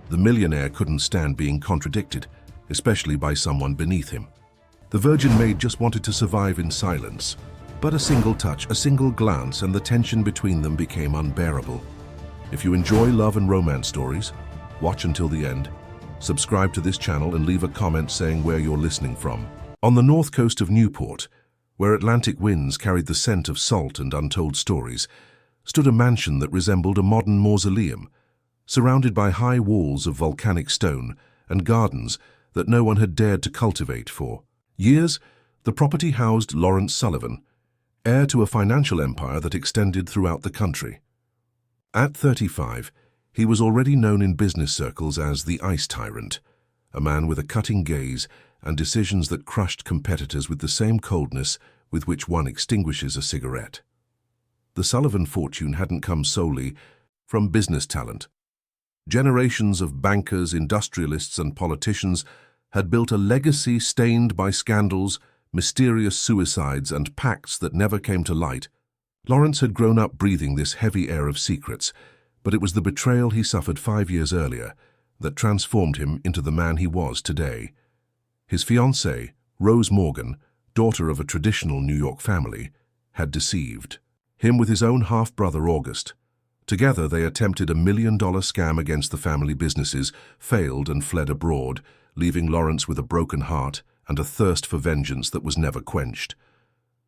The millionaire couldn't stand being contradicted, especially by someone beneath him. The virgin maid just wanted to survive in silence, but a single touch, a single glance, and the tension between them became unbearable. If you enjoy love and romance stories, watch until the end. Subscribe to this channel and leave a comment saying where you're listening from. On the north coast of Newport, where Atlantic winds carried the scent of salt and untold stories, stood a mansion that resembled a modern mausoleum, surrounded by high walls of volcanic stone and gardens that no one had dared to cultivate for years. The property housed Lawrence Sullivan, heir to a financial empire that extended throughout the country. At 35, he was already known in business circles as the Ice Tyrant, a man with a cutting gaze and decisions that crushed competitors with the same coldness with which one extinguishes a cigarette. The Sullivan fortune hadn't come solely from business talent. Generations of bankers, industrialists, and politicians had built a legacy stained by scandals, mysterious suicides, and pacts that never came to light. Lawrence had grown up breathing this heavy air of secrets, but it was the betrayal he suffered 5 years earlier that transformed him into the man he was today. His fiancée, Rose Morgan, daughter of a traditional New York family, had deceived him with his own half-brother August. Together they attempted $1 million scam against the family businesses, failed and fled abroad, leaving Lawrence with a broken heart and a thirst for vengeance that was never quenched.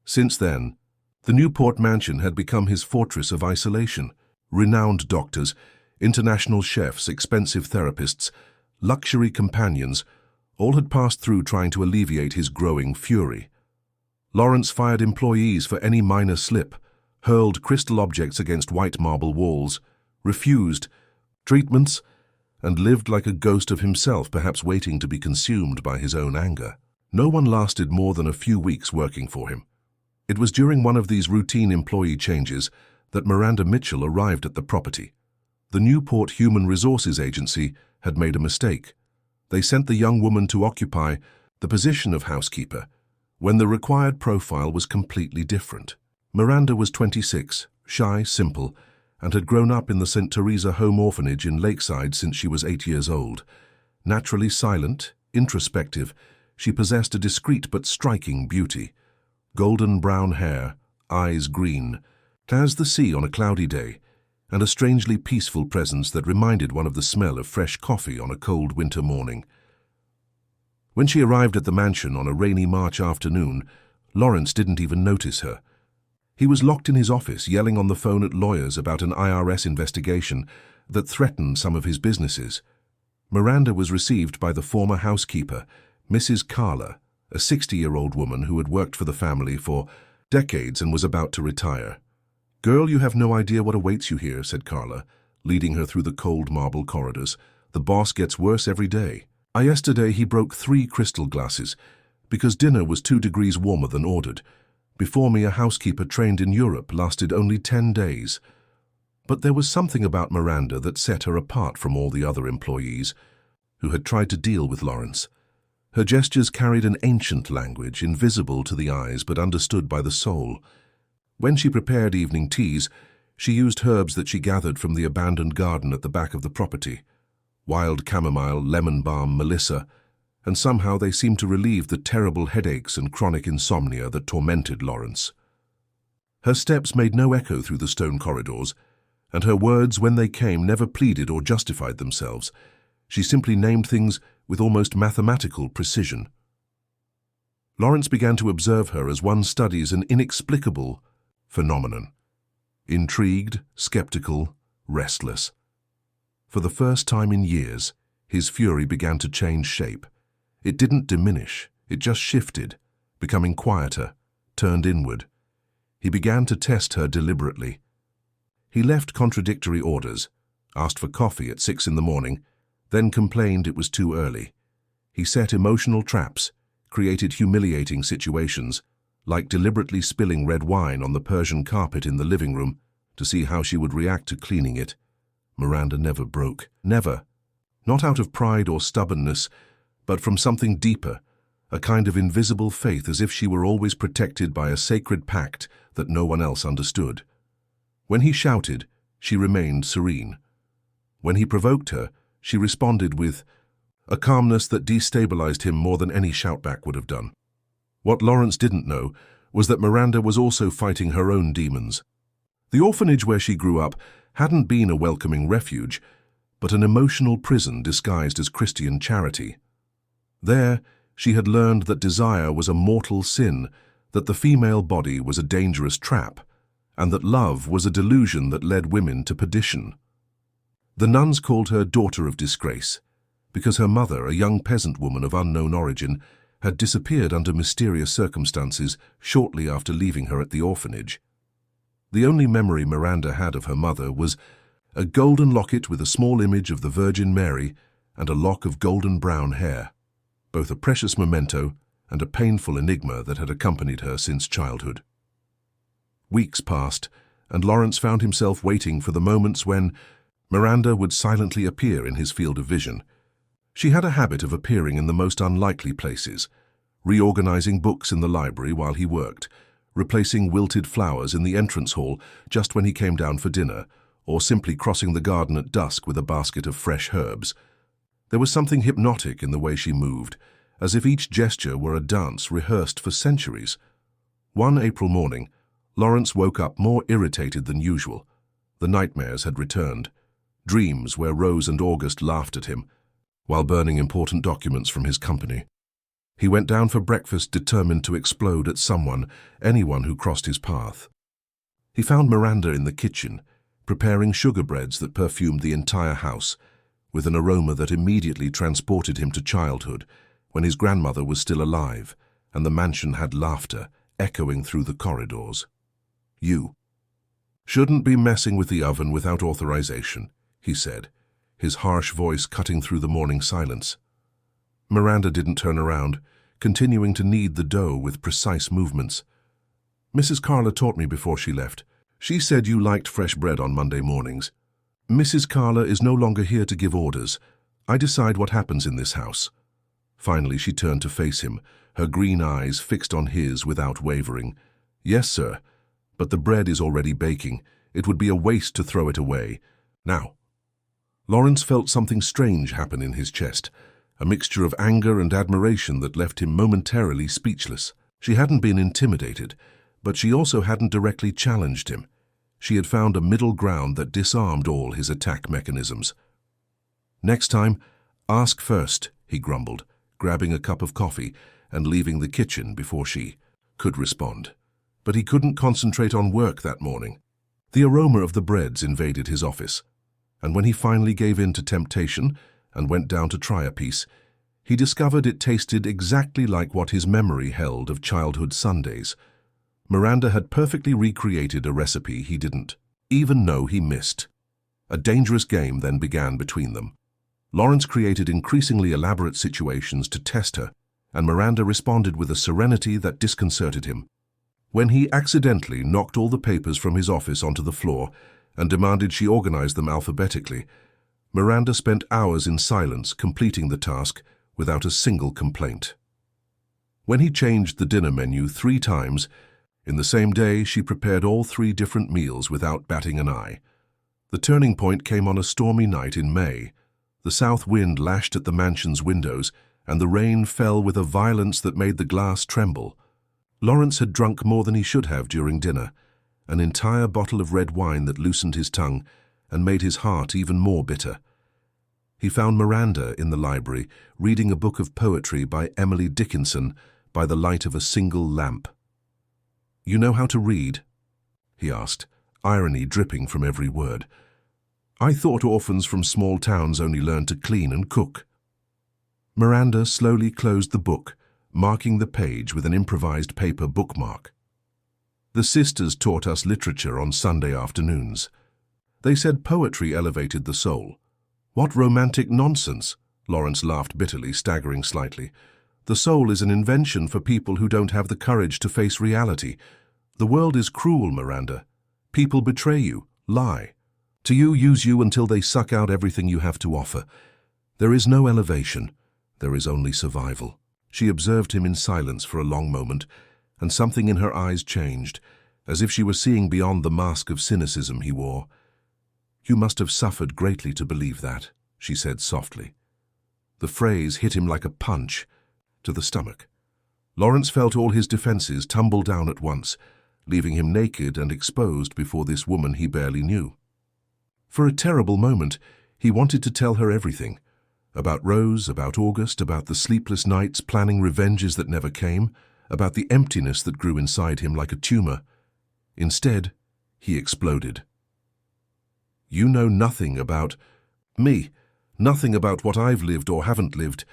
Since then, the Newport mansion had become his fortress of isolation. Renowned doctors, international chefs, expensive therapists, luxury companions, all had passed through trying to alleviate his growing fury. Lawrence fired employees for any minor slip, hurled crystal objects against white marble walls, refused treatments, and lived like a ghost of himself, perhaps waiting to be consumed by his own anger. No one lasted more than a few weeks working for him. It was during one of these routine employee changes that Miranda Mitchell arrived at the property. The Newport Human Resources Agency had made a mistake. They sent the young woman to occupy the position of housekeeper when the required profile was completely different. Miranda was 26, shy, simple, and had grown up in the St. Teresa Home Orphanage in Lakeside since she was 8 years old. Naturally silent, introspective, she possessed a discreet but striking beauty. Golden brown hair, eyes green, as the sea on a cloudy day, and a strangely peaceful presence that reminded one of the smell of fresh coffee on a cold winter morning. When she arrived at the mansion on a rainy March afternoon, Lawrence didn't even notice her. He was locked in his office, yelling on the phone at lawyers about an IRS investigation that threatened some of his businesses. Miranda was received by the former housekeeper, Mrs. Carla, a 60-year-old woman who had worked for the family for decades and was about to retire. "Girl, you have no idea what awaits you here," said Carla, leading her through the cold marble corridors. "The boss gets worse every day. Yesterday he broke 3 crystal glasses because dinner was 2 degrees warmer than ordered. Before me, a housekeeper trained in Europe lasted only 10 days. But there was something about Miranda that set her apart from all the other employees who had tried to deal with Lawrence. Her gestures carried an ancient language, invisible to the eyes but understood by the soul. When she prepared evening teas, she used herbs that she gathered from the abandoned garden at the back of the property. Wild chamomile, lemon balm, melissa, and somehow they seemed to relieve the terrible headaches and chronic insomnia that tormented Lawrence. Her steps made no echo through the stone corridors, and her words, when they came, never pleaded or justified themselves. She simply named things with almost mathematical precision. Lawrence began to observe her as one studies an inexplicable phenomenon. Intrigued, skeptical, restless. For the first time in years, his fury began to change shape. It didn't diminish, it just shifted, becoming quieter, turned inward. He began to test her deliberately. He left contradictory orders, asked for coffee at 6 in the morning, then complained it was too early. He set emotional traps, created humiliating situations, like deliberately spilling red wine on the Persian carpet in the living room to see how she would react to cleaning it. Miranda never broke. Never. Not out of pride or stubbornness, but from something deeper, a kind of invisible faith, as if she were always protected by a sacred pact that no one else understood. When he shouted, she remained serene. When he provoked her, She responded with a calmness that destabilized him more than any shoutback would have done. What Lawrence didn't know was that Miranda was also fighting her own demons. The orphanage where she grew up hadn't been a welcoming refuge, but an emotional prison disguised as Christian charity. There, she had learned that desire was a mortal sin, that the female body was a dangerous trap, and that love was a delusion that led women to perdition. The nuns called her daughter of disgrace, because her mother, a young peasant woman of unknown origin, had disappeared under mysterious circumstances shortly after leaving her at the orphanage. The only memory Miranda had of her mother was a golden locket with a small image of the Virgin Mary and a lock of golden brown hair, both a precious memento and a painful enigma that had accompanied her since childhood. Weeks passed, and Lawrence found himself waiting for the moments when Miranda would silently appear in his field of vision. She had a habit of appearing in the most unlikely places, reorganizing books in the library while he worked, replacing wilted flowers in the entrance hall just when he came down for dinner, or simply crossing the garden at dusk with a basket of fresh herbs. There was something hypnotic in the way she moved, as if each gesture were a dance rehearsed for centuries. One April morning, Lawrence woke up more irritated than usual. The nightmares had returned, dreams where Rose and August laughed at him, while burning important documents from his company. He went down for breakfast determined to explode at anyone who crossed his path. He found Miranda in the kitchen, preparing sugar breads that perfumed the entire house, with an aroma that immediately transported him to childhood, when his grandmother was still alive, and the mansion had laughter echoing through the corridors. "You shouldn't be messing with the oven without authorization," he said, his harsh voice cutting through the morning silence. Miranda didn't turn around, continuing to knead the dough with precise movements. "Mrs. Carla taught me before she left. She said you liked fresh bread on Monday mornings. Mrs. Carla is no longer here to give orders. I decide what happens in this house." Finally, she turned to face him, her green eyes fixed on his without wavering. "Yes, sir, but the bread is already baking. It would be a waste to throw it away. Now." Lawrence felt something strange happen in his chest, a mixture of anger and admiration that left him momentarily speechless. She hadn't been intimidated, but she also hadn't directly challenged him. She had found a middle ground that disarmed all his attack mechanisms. "Next time, ask first," he grumbled, grabbing a cup of coffee and leaving the kitchen before she could respond. But he couldn't concentrate on work that morning. The aroma of the breads invaded his office, and when he finally gave in to temptation and went down to try a piece, he discovered it tasted exactly like what his memory held of childhood Sundays. Miranda had perfectly recreated a recipe he didn't even know he missed. A dangerous game then began between them. Lawrence created increasingly elaborate situations to test her, and Miranda responded with a serenity that disconcerted him. When he accidentally knocked all the papers from his office onto the floor and demanded she organize them alphabetically, Miranda spent hours in silence completing the task without a single complaint. When he changed the dinner menu 3 times, in the same day she prepared all 3 different meals without batting an eye. The turning point came on a stormy night in May. The south wind lashed at the mansion's windows, and the rain fell with a violence that made the glass tremble. Lawrence had drunk more than he should have during dinner, an entire bottle of red wine that loosened his tongue and made his heart even more bitter. He found Miranda in the library, reading a book of poetry by Emily Dickinson by the light of a single lamp. "You know how to read?" he asked, irony dripping from every word. "I thought orphans from small towns only learned to clean and cook." Miranda slowly closed the book, marking the page with an improvised paper bookmark. "The sisters taught us literature on Sunday afternoons. They said poetry elevated the soul." "What romantic nonsense!" Lawrence laughed bitterly, staggering slightly. "The soul is an invention for people who don't have the courage to face reality. The world is cruel, Miranda. People betray you, lie to you, use you until they suck out everything you have to offer. There is no elevation. There is only survival." She observed him in silence for a long moment, and something in her eyes changed, as if she were seeing beyond the mask of cynicism he wore. "You must have suffered greatly to believe that." she said softly. The phrase hit him like a punch to the stomach. Lawrence felt all his defenses tumble down at once, leaving him naked and exposed before this woman he barely knew. For a terrible moment, he wanted to tell her everything. About Rose, about August, about the sleepless nights planning revenges that never came, about the emptiness that grew inside him like a tumor. Instead, he exploded. "You know nothing about me, nothing about what I've lived or haven't lived.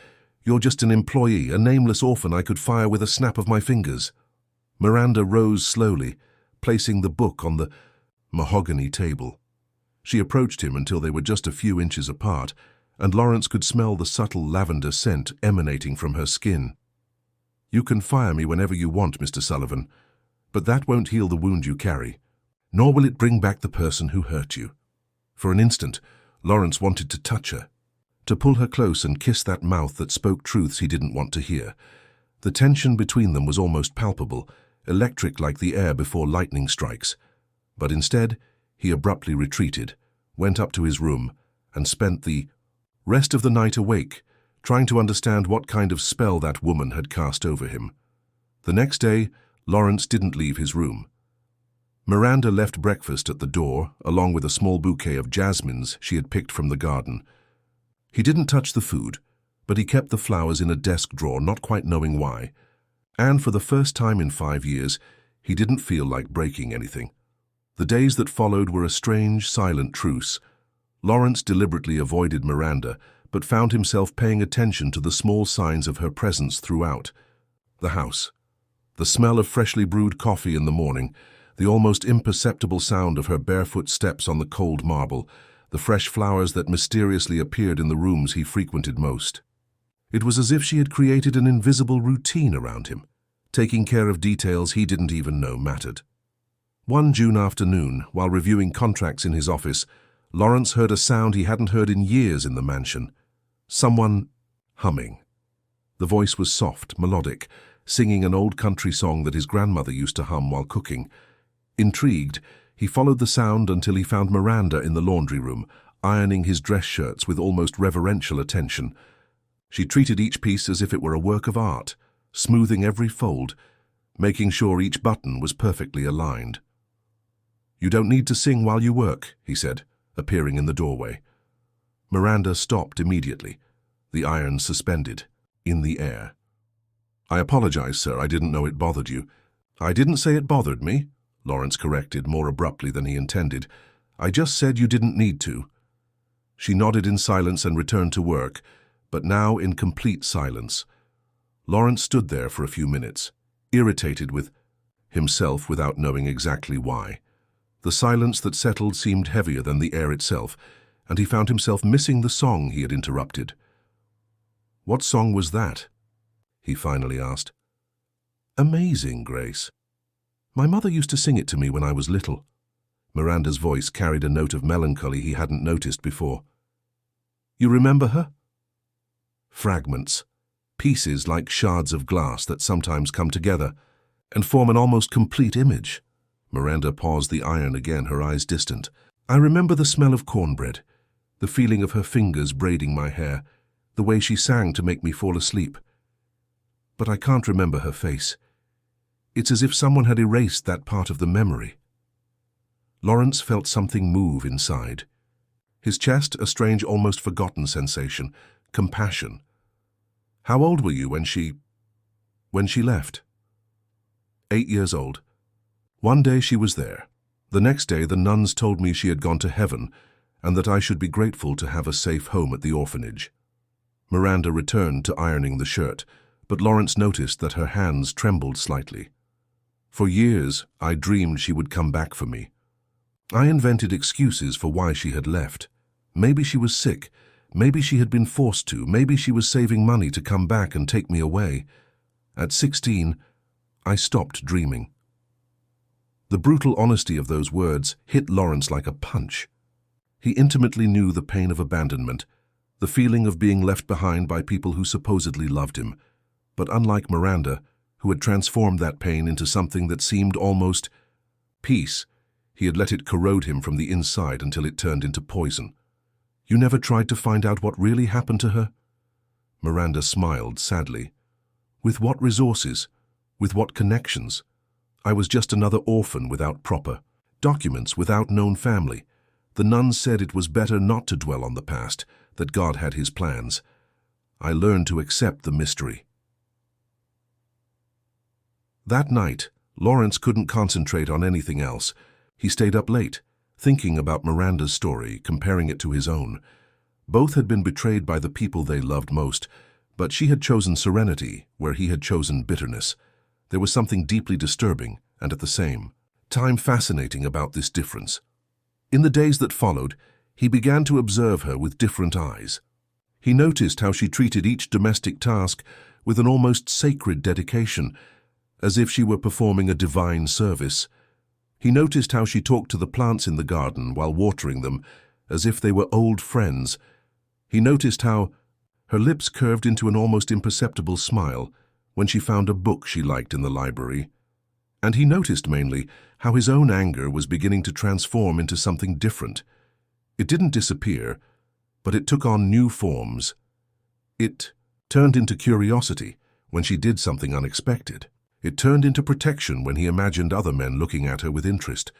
You're just an employee, a nameless orphan I could fire with a snap of my fingers." Miranda rose slowly, placing the book on the mahogany table. She approached him until they were just a few inches apart, and Lawrence could smell the subtle lavender scent emanating from her skin. "You can fire me whenever you want, Mr. Sullivan, but that won't heal the wound you carry, nor will it bring back the person who hurt you." For an instant, Lawrence wanted to touch her, to pull her close and kiss that mouth that spoke truths he didn't want to hear. The tension between them was almost palpable, electric like the air before lightning strikes. But instead, he abruptly retreated, went up to his room, and spent the rest of the night awake, trying to understand what kind of spell that woman had cast over him. The next day, Lawrence didn't leave his room. Miranda left breakfast at the door, along with a small bouquet of jasmines she had picked from the garden. He didn't touch the food, but he kept the flowers in a desk drawer, not quite knowing why. And for the first time in 5 years, he didn't feel like breaking anything. The days that followed were a strange, silent truce. Lawrence deliberately avoided Miranda, but found himself paying attention to the small signs of her presence throughout. The house. The smell of freshly brewed coffee in the morning, the almost imperceptible sound of her barefoot steps on the cold marble, the fresh flowers that mysteriously appeared in the rooms he frequented most. It was as if she had created an invisible routine around him, taking care of details he didn't even know mattered. One June afternoon, while reviewing contracts in his office, Lawrence heard a sound he hadn't heard in years in the mansion. Someone humming. The voice was soft, melodic, singing an old country song that his grandmother used to hum while cooking. Intrigued, he followed the sound until he found Miranda in the laundry room, ironing his dress shirts with almost reverential attention. She treated each piece as if it were a work of art, smoothing every fold, making sure each button was perfectly aligned. "You don't need to sing while you work," he said, appearing in the doorway. Miranda stopped immediately, the iron suspended, in the air. "I apologize, sir. I didn't know it bothered you." "I didn't say it bothered me," Lawrence corrected more abruptly than he intended. "I just said you didn't need to." She nodded in silence and returned to work, but now in complete silence. Lawrence stood there for a few minutes, irritated with himself without knowing exactly why. The silence that settled seemed heavier than the air itself, and he found himself missing the song he had interrupted. "What song was that?" he finally asked. "Amazing Grace. My mother used to sing it to me when I was little." Miranda's voice carried a note of melancholy he hadn't noticed before. "You remember her?" "Fragments, pieces like shards of glass that sometimes come together and form an almost complete image." Miranda paused the iron again, her eyes distant. "I remember the smell of cornbread, the feeling of her fingers braiding my hair, the way she sang to make me fall asleep. But I can't remember her face. It's as if someone had erased that part of the memory." Lawrence felt something move inside. His chest, a strange, almost forgotten sensation, compassion. "How old were you when she left?" 8 years old. One day she was there. The next day the nuns told me she had gone to heaven and that I should be grateful to have a safe home at the orphanage." Miranda returned to ironing the shirt, but Lawrence noticed that her hands trembled slightly. "For years, I dreamed she would come back for me. I invented excuses for why she had left. Maybe she was sick, maybe she had been forced to, maybe she was saving money to come back and take me away. At 16, I stopped dreaming." The brutal honesty of those words hit Lawrence like a punch. He intimately knew the pain of abandonment, the feeling of being left behind by people who supposedly loved him. But unlike Miranda, who had transformed that pain into something that seemed almost peace, he had let it corrode him from the inside until it turned into poison. You never tried to find out what really happened to her?" Miranda smiled sadly. "With what resources? With what connections? I was just another orphan without proper documents, without known family. The nuns said it was better not to dwell on the past, that God had his plans. I learned to accept the mystery." That night, Lawrence couldn't concentrate on anything else. He stayed up late, thinking about Miranda's story, comparing it to his own. Both had been betrayed by the people they loved most, but she had chosen serenity where he had chosen bitterness. There was something deeply disturbing and at the same time fascinating about this difference. In the days that followed, he began to observe her with different eyes. He noticed how she treated each domestic task with an almost sacred dedication, as if she were performing a divine service. He noticed how she talked to the plants in the garden while watering them, as if they were old friends. He noticed how her lips curved into an almost imperceptible smile when she found a book she liked in the library. And he noticed mainly how his own anger was beginning to transform into something different. It didn't disappear, but it took on new forms. It turned into curiosity when she did something unexpected. It turned into protection when he imagined other men looking at her with interest.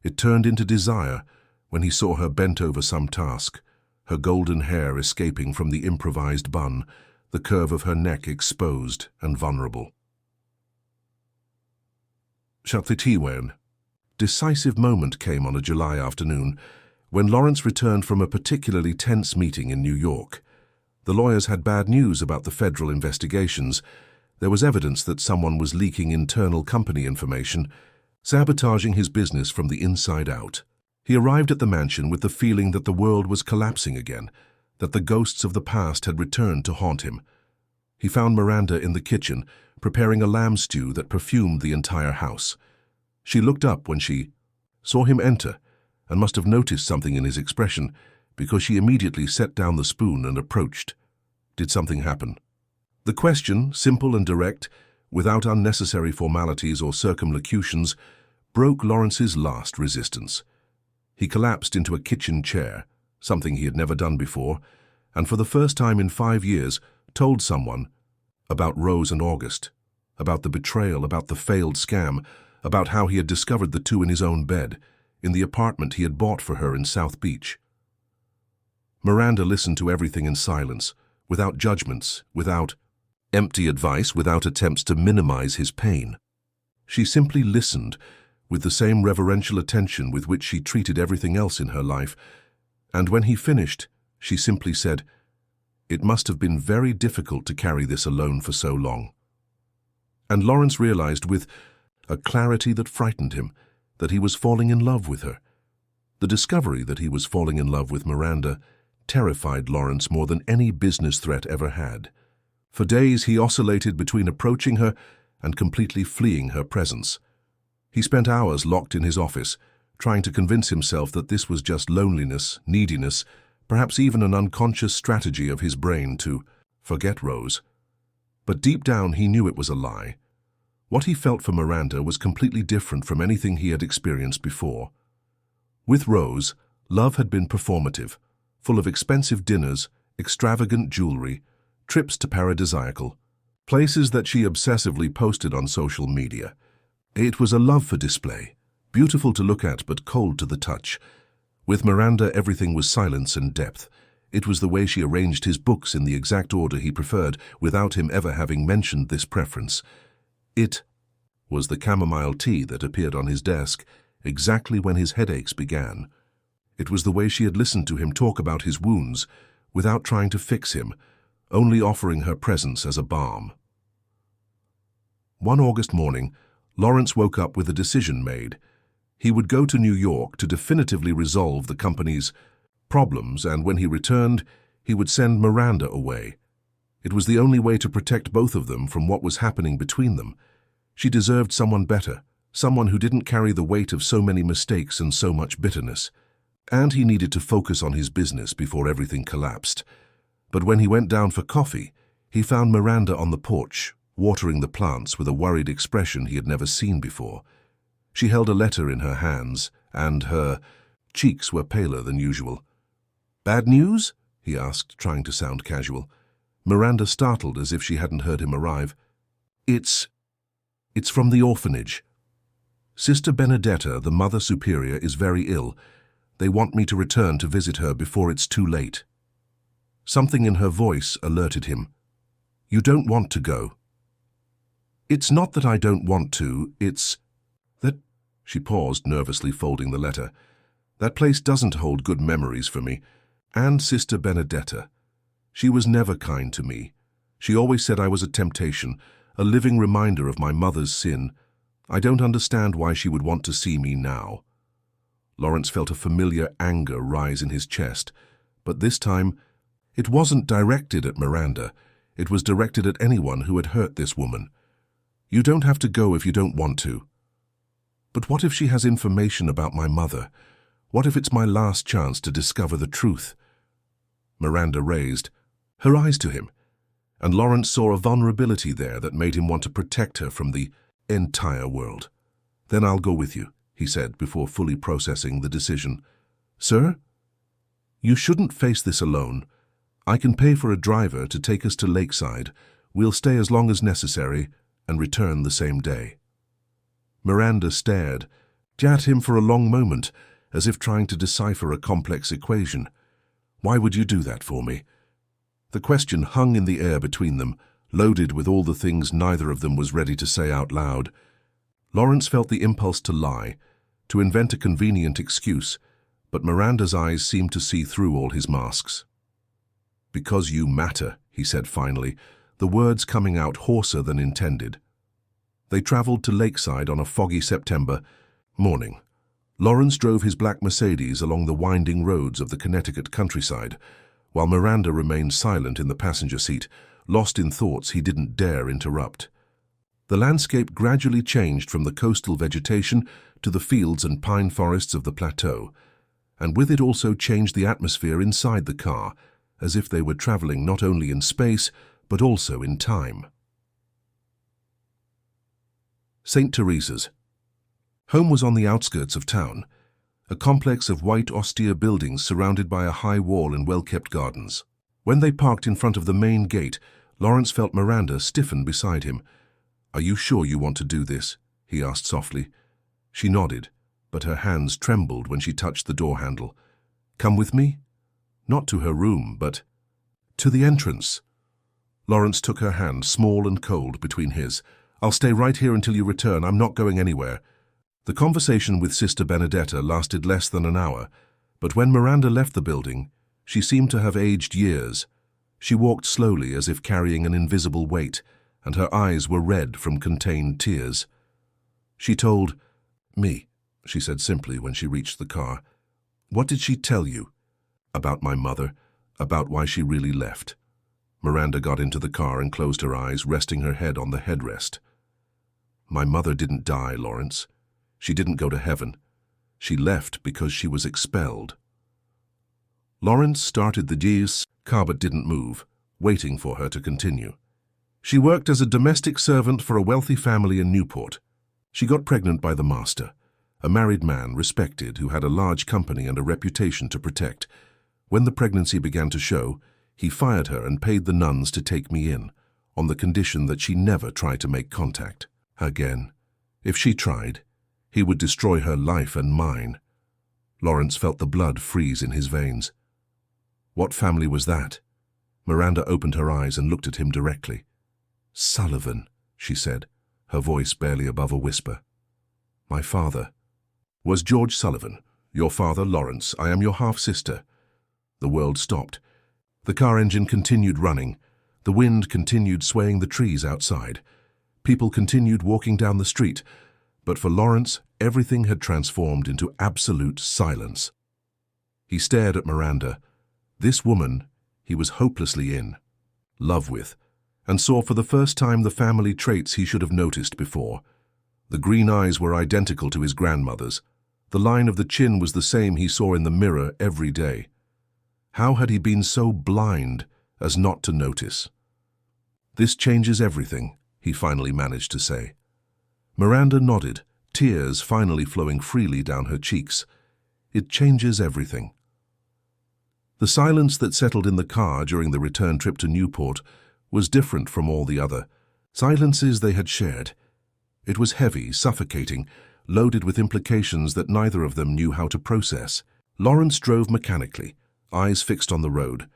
It turned into desire when he saw her bent over some task, her golden hair escaping from the improvised bun, the curve of her neck exposed and vulnerable. Chapter Decisive moment came on a July afternoon when Lawrence returned from a particularly tense meeting in New York. The lawyers had bad news about the federal investigations. There was evidence that someone was leaking internal company information, sabotaging his business from the inside out. He arrived at the mansion with the feeling that the world was collapsing again, that the ghosts of the past had returned to haunt him. He found Miranda in the kitchen, preparing a lamb stew that perfumed the entire house. She looked up when she saw him enter and must have noticed something in his expression, because she immediately set down the spoon and approached. Did something happen? The question, simple and direct, without unnecessary formalities or circumlocutions, broke Lawrence's last resistance. He collapsed into a kitchen chair, something he had never done before, and for the first time in 5 years told someone about Rose and August, about the betrayal, about the failed scam, about how he had discovered the two in his own bed, in the apartment he had bought for her in South Beach. Miranda listened to everything in silence, without judgments, without empty advice, without attempts to minimize his pain. She simply listened, with the same reverential attention with which she treated everything else in her life, and when he finished, she simply said, "It must have been very difficult to carry this alone for so long." And Lawrence realized with a clarity that frightened him that he was falling in love with her. The discovery that he was falling in love with Miranda terrified Lawrence more than any business threat ever had. For days he oscillated between approaching her and completely fleeing her presence. He spent hours locked in his office, trying to convince himself that this was just loneliness, neediness, perhaps even an unconscious strategy of his brain to forget Rose. But deep down he knew it was a lie. What he felt for Miranda was completely different from anything he had experienced before. With Rose, love had been performative, full of expensive dinners, extravagant jewelry, trips to paradisiacal places that she obsessively posted on social media. It was a love for display, beautiful to look at but cold to the touch. With Miranda, everything was silence and depth. It was the way she arranged his books in the exact order he preferred, without him ever having mentioned this preference. It was the chamomile tea that appeared on his desk exactly when his headaches began. It was the way she had listened to him talk about his wounds, without trying to fix him, only offering her presence as a balm. One August morning, Lawrence woke up with a decision made. He would go to New York to definitively resolve the company's problems, and when he returned, he would send Miranda away. It was the only way to protect both of them from what was happening between them. She deserved someone better, someone who didn't carry the weight of so many mistakes and so much bitterness. And he needed to focus on his business before everything collapsed. But when he went down for coffee, he found Miranda on the porch, watering the plants with a worried expression he had never seen before. She held a letter in her hands, and her cheeks were paler than usual. Bad news? He asked, trying to sound casual. Miranda startled as if she hadn't heard him arrive. It's from the orphanage. Sister Benedetta, the Mother Superior, is very ill. They want me to return to visit her before it's too late. Something in her voice alerted him. You don't want to go. It's not that I don't want to, it's that... She paused, nervously folding the letter. That place doesn't hold good memories for me. And Sister Benedetta. She was never kind to me. She always said I was a temptation, a living reminder of my mother's sin. I don't understand why she would want to see me now. Lawrence felt a familiar anger rise in his chest, but this time, it wasn't directed at Miranda. It was directed at anyone who had hurt this woman. You don't have to go if you don't want to. But what if she has information about my mother? What if it's my last chance to discover the truth? Miranda raised her eyes to him, and Lawrence saw a vulnerability there that made him want to protect her from the entire world. Then I'll go with you, he said before fully processing the decision. Sir? You shouldn't face this alone. I can pay for a driver to take us to Lakeside. We'll stay as long as necessary and return the same day. Miranda stared at him for a long moment, as if trying to decipher a complex equation. Why would you do that for me? The question hung in the air between them, loaded with all the things neither of them was ready to say out loud. Lawrence felt the impulse to lie, to invent a convenient excuse, but Miranda's eyes seemed to see through all his masks. Because you matter, he said finally, the words coming out hoarser than intended. They traveled to Lakeside on a foggy September morning. Lawrence drove his black Mercedes along the winding roads of the Connecticut countryside, while Miranda remained silent in the passenger seat, lost in thoughts he didn't dare interrupt. The landscape gradually changed from the coastal vegetation to the fields and pine forests of the plateau, and with it also changed the atmosphere inside the car, as if they were traveling not only in space, but also in time. St. Teresa's. Home was on the outskirts of town, a complex of white austere buildings surrounded by a high wall and well-kept gardens. When they parked in front of the main gate, Lawrence felt Miranda stiffen beside him. Are you sure you want to do this? He asked softly. She nodded, but her hands trembled when she touched the door handle. Come with me? Not to her room, but to the entrance. Lawrence took her hand, small and cold, between his. I'll stay right here until you return. I'm not going anywhere. The conversation with Sister Benedetta lasted less than an hour, but when Miranda left the building, she seemed to have aged years. She walked slowly as if carrying an invisible weight, and her eyes were red from contained tears. She told me, she said simply when she reached the car. What did she tell you? About my mother, about why she really left. Miranda got into the car and closed her eyes, resting her head on the headrest. My mother didn't die, Lawrence. She didn't go to heaven. She left because she was expelled. Lawrence started the GS car but didn't move, waiting for her to continue. She worked as a domestic servant for a wealthy family in Newport. She got pregnant by the master, a married man respected who had a large company and a reputation to protect. When the pregnancy began to show, he fired her and paid the nuns to take me in, on the condition that she never tried to make contact again. If she tried, he would destroy her life and mine. Lawrence felt the blood freeze in his veins. What family was that? Miranda opened her eyes and looked at him directly. Sullivan, she said, her voice barely above a whisper. My father was George Sullivan. Your father, Lawrence. I am your half-sister. The world stopped. The car engine continued running. The wind continued swaying the trees outside. People continued walking down the street. But for Lawrence, everything had transformed into absolute silence. He stared at Miranda. This woman he was hopelessly in love with, and saw for the first time the family traits he should have noticed before. The green eyes were identical to his grandmother's. The line of the chin was the same he saw in the mirror every day. How had he been so blind as not to notice? This changes everything, he finally managed to say. Miranda nodded, tears finally flowing freely down her cheeks. It changes everything. The silence that settled in the car during the return trip to Newport was different from all the other silences they had shared. It was heavy, suffocating, loaded with implications that neither of them knew how to process. Lawrence drove mechanically, eyes fixed on the road,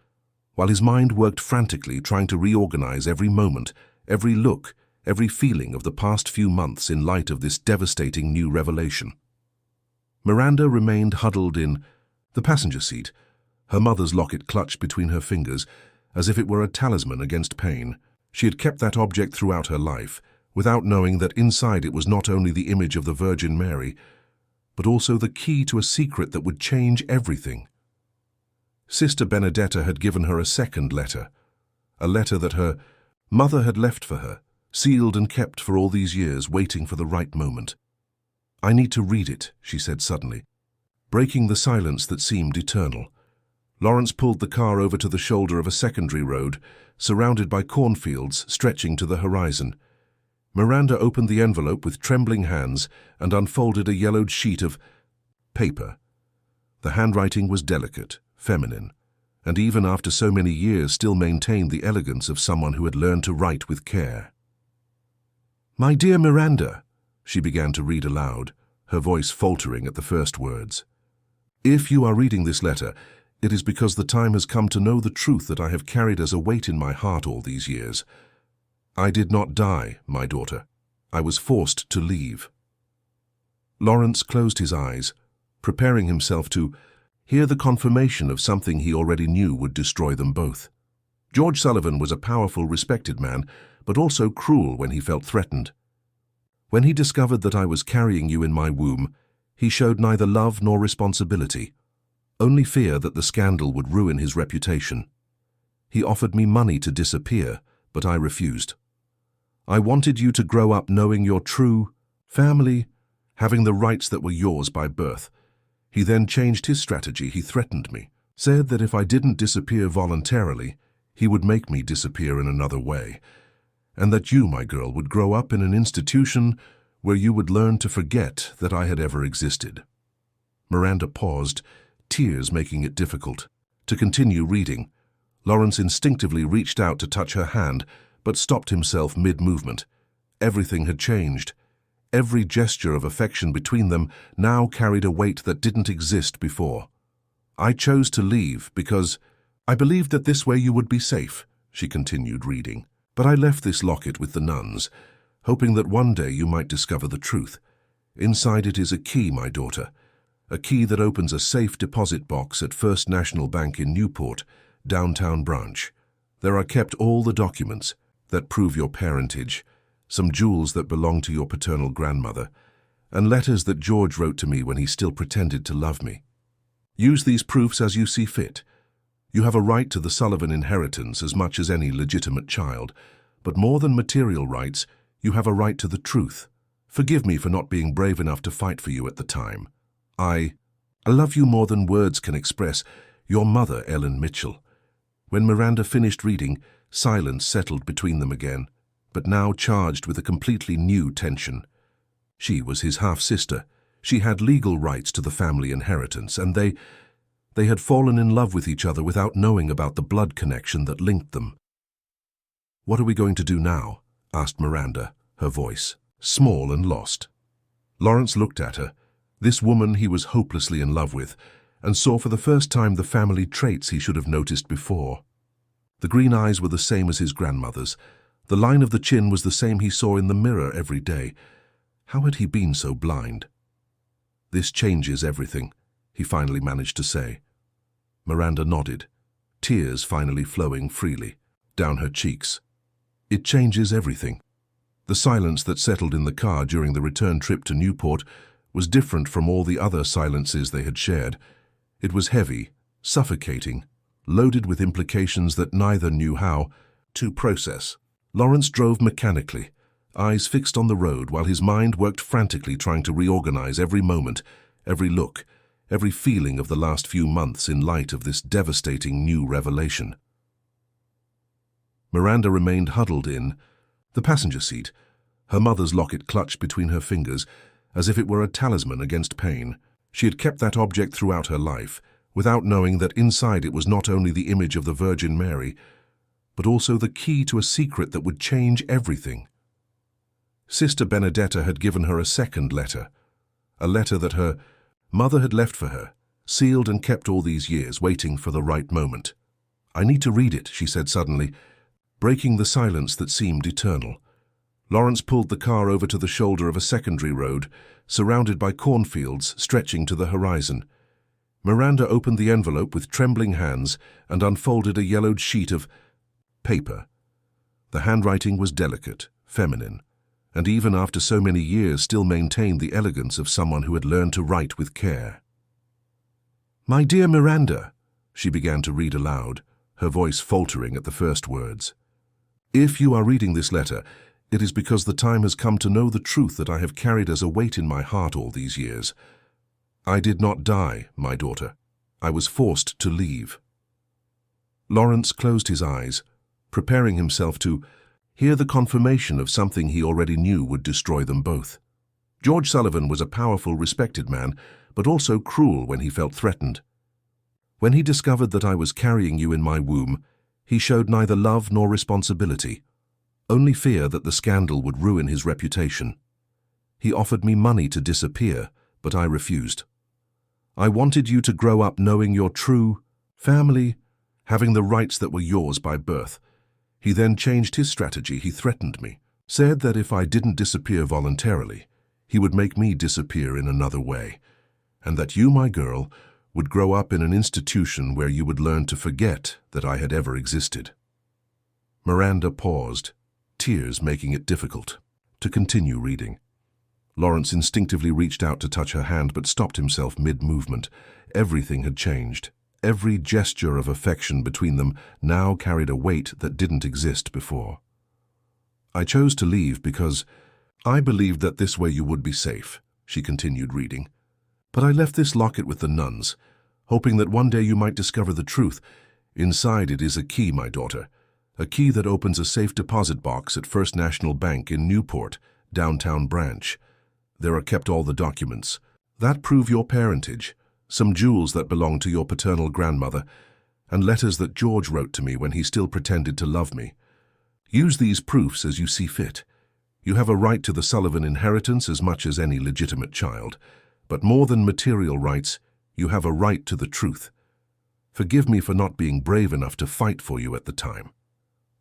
while his mind worked frantically trying to reorganize every moment, every look, every feeling of the past few months in light of this devastating new revelation. Miranda remained huddled in the passenger seat, her mother's locket clutched between her fingers, as if it were a talisman against pain. She had kept that object throughout her life, without knowing that inside it was not only the image of the Virgin Mary, but also the key to a secret that would change everything. Sister Benedetta had given her a second letter, a letter that her mother had left for her, sealed and kept for all these years, waiting for the right moment. "I need to read it," she said suddenly, breaking the silence that seemed eternal. Lawrence pulled the car over to the shoulder of a secondary road, surrounded by cornfields stretching to the horizon. Miranda opened the envelope with trembling hands and unfolded a yellowed sheet of paper. The handwriting was delicate, feminine, and even after so many years still maintained the elegance of someone who had learned to write with care. "My dear Miranda," she began to read aloud, her voice faltering at the first words. "If you are reading this letter, it is because the time has come to know the truth that I have carried as a weight in my heart all these years. I did not die, my daughter. I was forced to leave." Lawrence closed his eyes, preparing himself to hear the confirmation of something he already knew would destroy them both. George Sullivan was a powerful, respected man, but also cruel when he felt threatened. "When he discovered that I was carrying you in my womb, he showed neither love nor responsibility, only fear that the scandal would ruin his reputation. He offered me money to disappear, but I refused. I wanted you to grow up knowing your true family, having the rights that were yours by birth. He then changed his strategy. He threatened me, said that if I didn't disappear voluntarily, he would make me disappear in another way, and that you, my girl, would grow up in an institution where you would learn to forget that I had ever existed." Miranda paused, tears making it difficult to continue reading. Lawrence instinctively reached out to touch her hand, but stopped himself mid-movement. Everything had changed. Every gesture of affection between them now carried a weight that didn't exist before. "I chose to leave because I believed that this way you would be safe," she continued reading. "But I left this locket with the nuns, hoping that one day you might discover the truth. Inside it is a key, my daughter, a key that opens a safe deposit box at First National Bank in Newport, downtown branch. There are kept all the documents that prove your parentage, some jewels that belong to your paternal grandmother, and letters that George wrote to me when he still pretended to love me. Use these proofs as you see fit. You have a right to the Sullivan inheritance as much as any legitimate child, but more than material rights, you have a right to the truth. Forgive me for not being brave enough to fight for you at the time. I love you more than words can express. Your mother, Ellen Mitchell." When Miranda finished reading, silence settled between them again, but now charged with a completely new tension. She was his half-sister. She had legal rights to the family inheritance, and they had fallen in love with each other without knowing about the blood connection that linked them. "What are we going to do now?" asked Miranda, her voice small and lost. Lawrence looked at her, this woman he was hopelessly in love with, and saw for the first time the family traits he should have noticed before. The green eyes were the same as his grandmother's. The line of the chin was the same he saw in the mirror every day. How had he been so blind? "This changes everything," he finally managed to say. Miranda nodded, tears finally flowing freely down her cheeks. "It changes everything." The silence that settled in the car during the return trip to Newport was different from all the other silences they had shared. It was heavy, suffocating, loaded with implications that neither knew how to process. Lawrence drove mechanically, eyes fixed on the road, while his mind worked frantically trying to reorganize every moment, every look, every feeling of the last few months in light of this devastating new revelation. Miranda remained huddled in the passenger seat, her mother's locket clutched between her fingers, as if it were a talisman against pain. She had kept that object throughout her life, without knowing that inside it was not only the image of the Virgin Mary, but also the key to a secret that would change everything. Sister Benedetta had given her a second letter, a letter that her mother had left for her, sealed and kept all these years, waiting for the right moment. "I need to read it," she said suddenly, breaking the silence that seemed eternal. Lawrence pulled the car over to the shoulder of a secondary road, surrounded by cornfields stretching to the horizon. Miranda opened the envelope with trembling hands and unfolded a yellowed sheet of paper. The handwriting was delicate, feminine, and even after so many years still maintained the elegance of someone who had learned to write with care. "My dear Miranda," she began to read aloud, her voice faltering at the first words. "If you are reading this letter, it is because the time has come to know the truth that I have carried as a weight in my heart all these years. I did not die, my daughter. I was forced to leave." Lawrence closed his eyes, preparing himself to hear the confirmation of something he already knew would destroy them both. George Sullivan was a powerful, respected man, but also cruel when he felt threatened. "When he discovered that I was carrying you in my womb, he showed neither love nor responsibility, only fear that the scandal would ruin his reputation. He offered me money to disappear, but I refused. I wanted you to grow up knowing your true family, having the rights that were yours by birth. He then changed his strategy. He threatened me, said that if I didn't disappear voluntarily, he would make me disappear in another way, and that you, my girl, would grow up in an institution where you would learn to forget that I had ever existed." Miranda paused, tears making it difficult to continue reading. Lawrence instinctively reached out to touch her hand but stopped himself mid-movement. Everything had changed. Every gesture of affection between them now carried a weight that didn't exist before. "I chose to leave because I believed that this way you would be safe," she continued reading. "But I left this locket with the nuns, hoping that one day you might discover the truth. Inside it is a key, my daughter, a key that opens a safe deposit box at First National Bank in Newport, downtown branch. There are kept all the documents that prove your parentage, some jewels that belong to your paternal grandmother, and letters that George wrote to me when he still pretended to love me. Use these proofs as you see fit. You have a right to the Sullivan inheritance as much as any legitimate child, but more than material rights, you have a right to the truth. Forgive me for not being brave enough to fight for you at the time.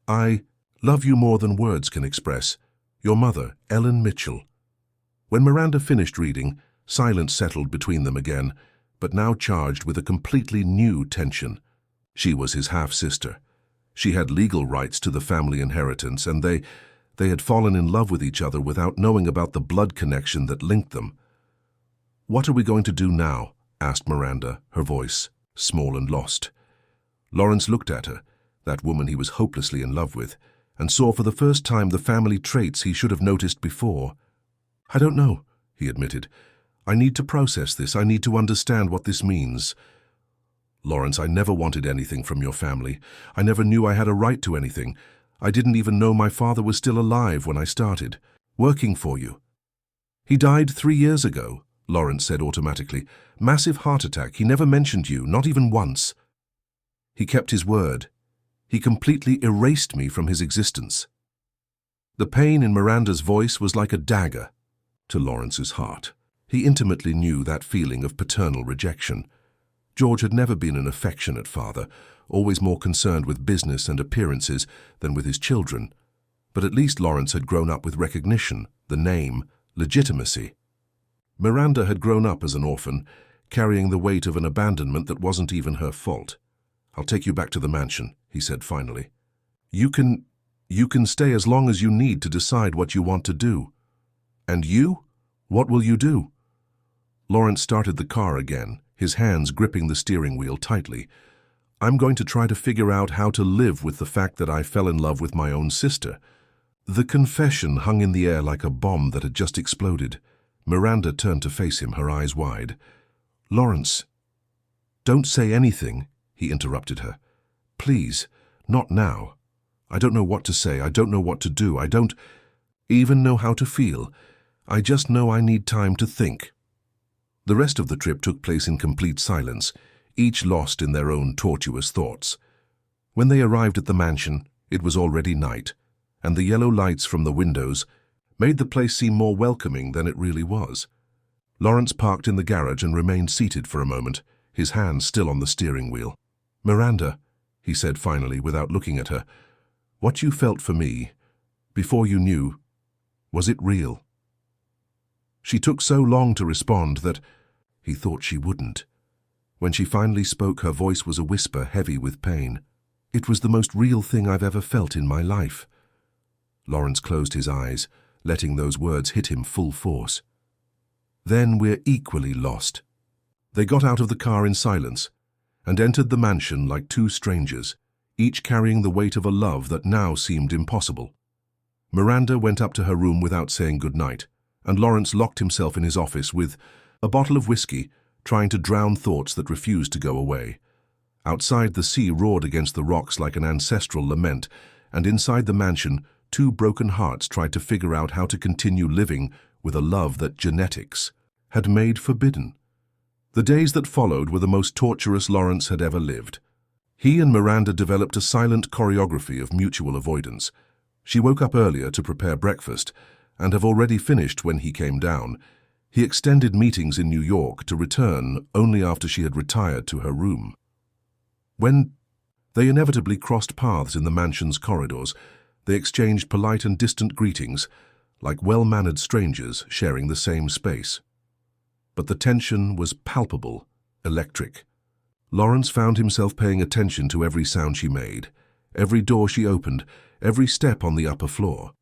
I love you more than words can express. Your mother, Ellen Mitchell." When Miranda finished reading, silence settled between them again, but now charged with a completely new tension. She was his half-sister. She had legal rights to the family inheritance, and they had fallen in love with each other without knowing about the blood connection that linked them. "What are we going to do now?" asked Miranda, her voice small and lost. Lawrence looked at her, that woman he was hopelessly in love with, and saw for the first time the family traits he should have noticed before. "I don't know," he admitted. "I need to process this. I need to understand what this means." "Lawrence, I never wanted anything from your family. I never knew I had a right to anything. I didn't even know my father was still alive when I started working for you." "He died 3 years ago," Lawrence said automatically. "Massive heart attack. He never mentioned you, not even once." "He kept his word. He completely erased me from his existence." The pain in Miranda's voice was like a dagger to Lawrence's heart. He intimately knew that feeling of paternal rejection. George had never been an affectionate father, always more concerned with business and appearances than with his children. But at least Lawrence had grown up with recognition, the name, legitimacy. Miranda had grown up as an orphan, carrying the weight of an abandonment that wasn't even her fault. "I'll take you back to the mansion," he said finally. You can stay as long as you need to decide what you want to do." "And you? What will you do?" Lawrence started the car again, his hands gripping the steering wheel tightly. "I'm going to try to figure out how to live with the fact that I fell in love with my own sister." The confession hung in the air like a bomb that had just exploded. Miranda turned to face him, her eyes wide. "Lawrence, don't say anything," he interrupted her. "Please, not now. I don't know what to say. I don't know what to do. I don't even know how to feel. I just know I need time to think." The rest of the trip took place in complete silence. each lost in their own tortuous thoughts. When they arrived at the mansion, it was already night, and the yellow lights from the windows made the place seem more welcoming than it really was. Lawrence parked in the garage and remained seated for a moment, his hands still on the steering wheel. "Miranda," he said finally, without looking at her, "what you felt for me, before you knew, was it real?" She took so long to respond that he thought she wouldn't. When she finally spoke, her voice was a whisper heavy with pain. "It was the most real thing I've ever felt in my life." Lawrence closed his eyes, letting those words hit him full force. "Then we're equally lost." They got out of the car in silence and entered the mansion like two strangers, each carrying the weight of a love that now seemed impossible. Miranda went up to her room without saying goodnight, and Lawrence locked himself in his office with a bottle of whiskey, trying to drown thoughts that refused to go away. Outside, the sea roared against the rocks like an ancestral lament, and inside the mansion, two broken hearts tried to figure out how to continue living with a love that genetics had made forbidden. The days that followed were the most torturous Lawrence had ever lived. He and Miranda developed a silent choreography of mutual avoidance. She woke up earlier to prepare breakfast, and have already finished when he came down. He extended meetings in New York to return only after she had retired to her room. When they inevitably crossed paths in the mansion's corridors, they exchanged polite and distant greetings, like well-mannered strangers sharing the same space. But the tension was palpable, electric. Lawrence found himself paying attention to every sound she made, every door she opened, every step on the upper floor.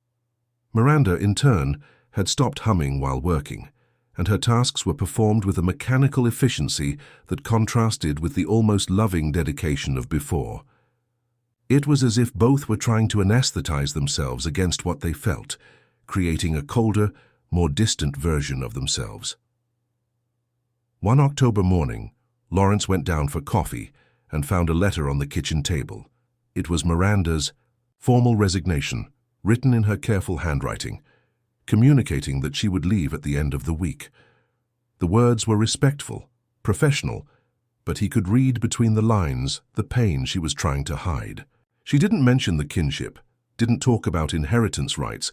Miranda, in turn, had stopped humming while working, and her tasks were performed with a mechanical efficiency that contrasted with the almost loving dedication of before. It was as if both were trying to anesthetize themselves against what they felt, creating a colder, more distant version of themselves. One October morning, Lawrence went down for coffee and found a letter on the kitchen table. It was Miranda's formal resignation, written in her careful handwriting, communicating that she would leave at the end of the week. The words were respectful, professional, but he could read between the lines the pain she was trying to hide. She didn't mention the kinship, didn't talk about inheritance rights,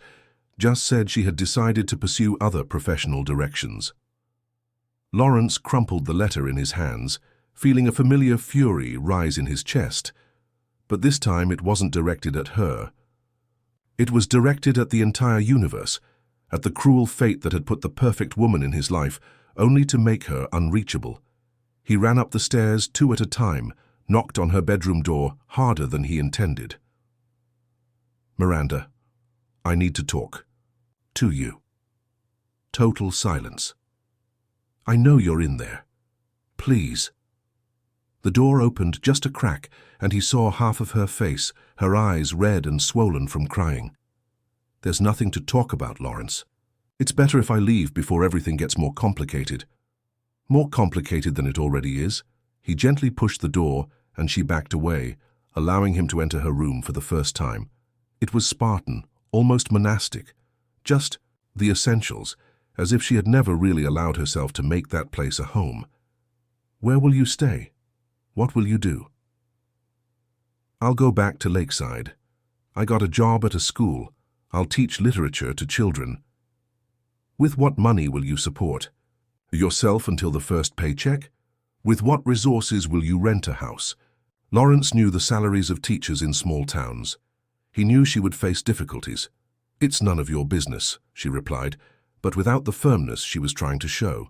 just said she had decided to pursue other professional directions. Lawrence crumpled the letter in his hands, feeling a familiar fury rise in his chest. But this time it wasn't directed at her. It was directed at the entire universe, at the cruel fate that had put the perfect woman in his life, only to make her unreachable. He ran up the stairs 2 at a time, knocked on her bedroom door harder than he intended. "Miranda, I need to talk. To you." Total silence. "I know you're in there. Please." The door opened just a crack, and he saw half of her face, her eyes red and swollen from crying. "There's nothing to talk about, Lawrence. It's better if I leave before everything gets more complicated." "More complicated than it already is." He gently pushed the door, and she backed away, allowing him to enter her room for the first time. It was Spartan, almost monastic, just the essentials, as if she had never really allowed herself to make that place a home. "Where will you stay? What will you do?" "I'll go back to Lakeside. I got a job at a school. I'll teach literature to children." "With what money will you support? Yourself until the first paycheck? With what resources will you rent a house?" Lawrence knew the salaries of teachers in small towns. He knew she would face difficulties. "It's none of your business," she replied, but without the firmness she was trying to show.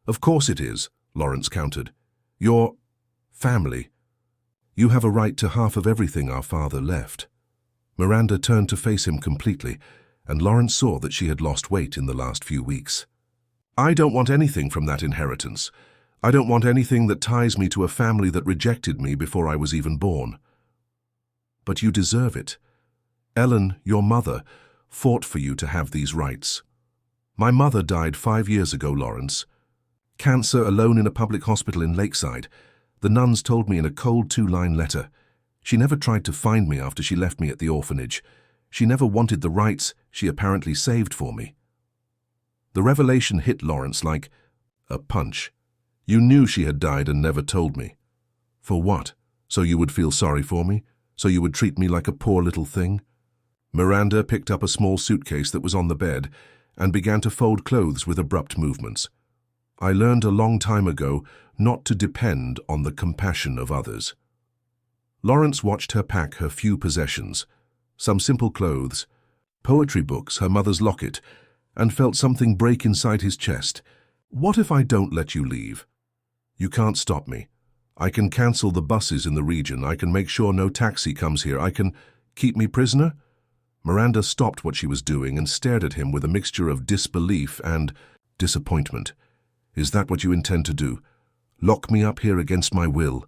"Of course it is," Lawrence countered. "Your family. You have a right to half of everything our father left." Miranda turned to face him completely, and Lawrence saw that she had lost weight in the last few weeks. "I don't want anything from that inheritance. I don't want anything that ties me to a family that rejected me before I was even born." "But you deserve it. Ellen, your mother, fought for you to have these rights." "My mother died 5 years ago, Lawrence. Cancer, alone in a public hospital in Lakeside. The nuns told me in a cold 2-line letter. She never tried to find me after she left me at the orphanage. She never wanted the rights she apparently saved for me." The revelation hit Lawrence like a punch. "You knew she had died and never told me." For what? So you would feel sorry for me? So you would treat me like a poor little thing? Miranda picked up a small suitcase that was on the bed and began to fold clothes with abrupt movements. I learned a long time ago not to depend on the compassion of others. Lawrence watched her pack her few possessions, some simple clothes, poetry books, her mother's locket, and felt something break inside his chest. What if I don't let you leave? You can't stop me. I can cancel the buses in the region. I can make sure no taxi comes here. I can keep me prisoner? Miranda stopped what she was doing and stared at him with a mixture of disbelief and disappointment. Is that what you intend to do? Lock me up here against my will?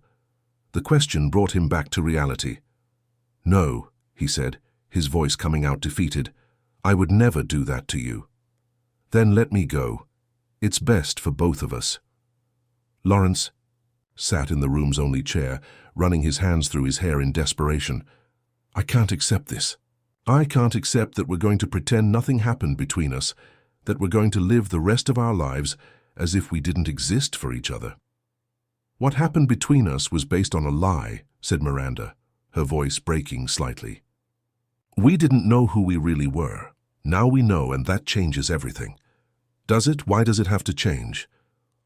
The question brought him back to reality. No, he said, his voice coming out defeated. I would never do that to you. Then let me go. It's best for both of us. Lawrence sat in the room's only chair, running his hands through his hair in desperation. I can't accept this. I can't accept that we're going to pretend nothing happened between us, that we're going to live the rest of our lives as if we didn't exist for each other. What happened between us was based on a lie, said Miranda, her voice breaking slightly. We didn't know who we really were. Now we know, and that changes everything. Does it? Why does it have to change?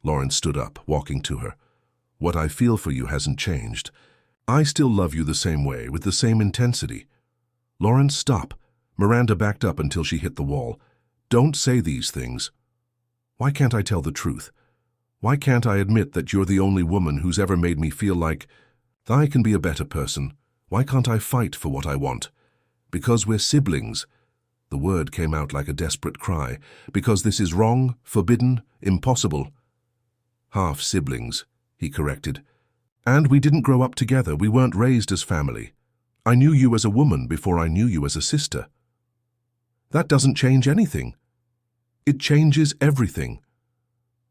Lawrence stood up, walking to her. What I feel for you hasn't changed. I still love you the same way, with the same intensity. Lawrence, stop. Miranda backed up until she hit the wall. Don't say these things. Why can't I tell the truth? Why can't I admit that you're the only woman who's ever made me feel like I can be a better person? Why can't I fight for what I want? Because we're siblings. The word came out like a desperate cry. Because this is wrong, forbidden, impossible. Half-siblings, he corrected. And we didn't grow up together. We weren't raised as family. I knew you as a woman before I knew you as a sister. That doesn't change anything. It changes everything.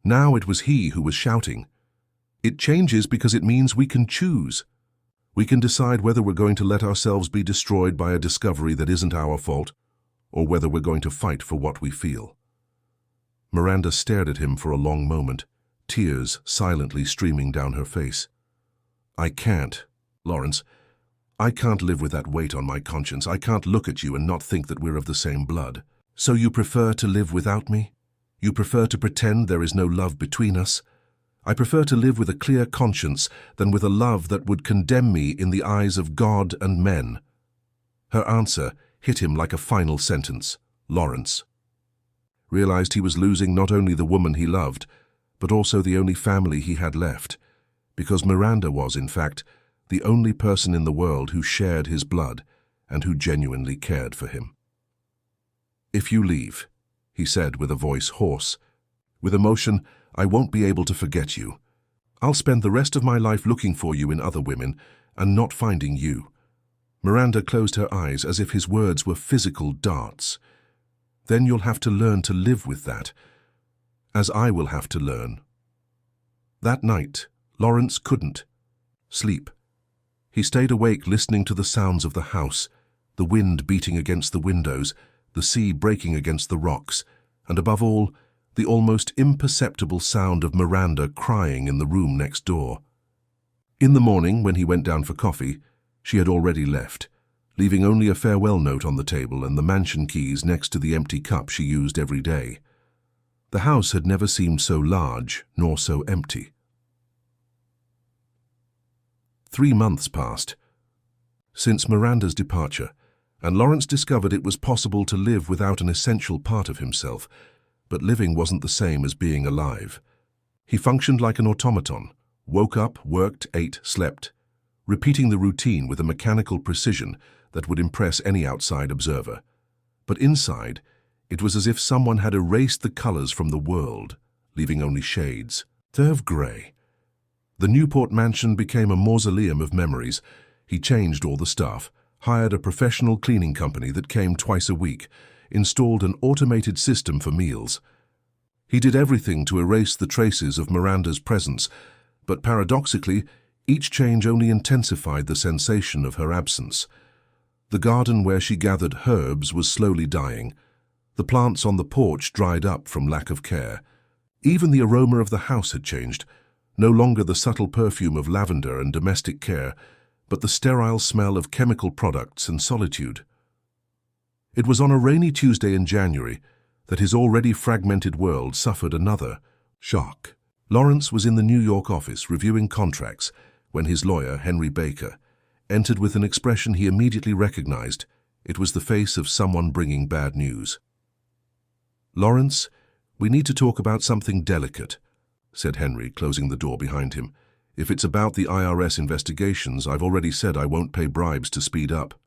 Now it was he who was shouting. It changes because it means we can choose. We can decide whether we're going to let ourselves be destroyed by a discovery that isn't our fault, or whether we're going to fight for what we feel. Miranda stared at him for a long moment, tears silently streaming down her face. I can't, Lawrence. I can't live with that weight on my conscience. I can't look at you and not think that we're of the same blood. So you prefer to live without me? You prefer to pretend there is no love between us? I prefer to live with a clear conscience than with a love that would condemn me in the eyes of God and men. Her answer hit him like a final sentence. Lawrence realized he was losing not only the woman he loved, but also the only family he had left, because Miranda was, in fact, the only person in the world who shared his blood and who genuinely cared for him. If you leave, he said with a voice hoarse, with emotion, I won't be able to forget you. I'll spend the rest of my life looking for you in other women and not finding you. Miranda closed her eyes as if his words were physical darts. Then you'll have to learn to live with that, as I will have to learn. That night, Lawrence couldn't sleep. He stayed awake listening to the sounds of the house, the wind beating against the windows, the sea breaking against the rocks, and above all, the almost imperceptible sound of Miranda crying in the room next door. In the morning, when he went down for coffee, she had already left, leaving only a farewell note on the table and the mansion keys next to the empty cup she used every day. The house had never seemed so large nor so empty. 3 months passed since Miranda's departure, and Lawrence discovered it was possible to live without an essential part of himself, but living wasn't the same as being alive. He functioned like an automaton, woke up, worked, ate, slept, repeating the routine with a mechanical precision that would impress any outside observer. But inside, it was as if someone had erased the colors from the world, leaving only shades. Turf gray. The Newport mansion became a mausoleum of memories. He changed all the staff, hired a professional cleaning company that came twice a week, installed an automated system for meals. He did everything to erase the traces of Miranda's presence, but paradoxically, each change only intensified the sensation of her absence. The garden where she gathered herbs was slowly dying. The plants on the porch dried up from lack of care. Even the aroma of the house had changed. No longer the subtle perfume of lavender and domestic care, but the sterile smell of chemical products and solitude. It was on a rainy Tuesday in January that his already fragmented world suffered another shock. Lawrence was in the New York office reviewing contracts when his lawyer, Henry Baker, entered with an expression he immediately recognized. It was the face of someone bringing bad news. "Lawrence, we need to talk about something delicate," said Henry, closing the door behind him. "If it's about the IRS investigations, I've already said I won't pay bribes to speed up."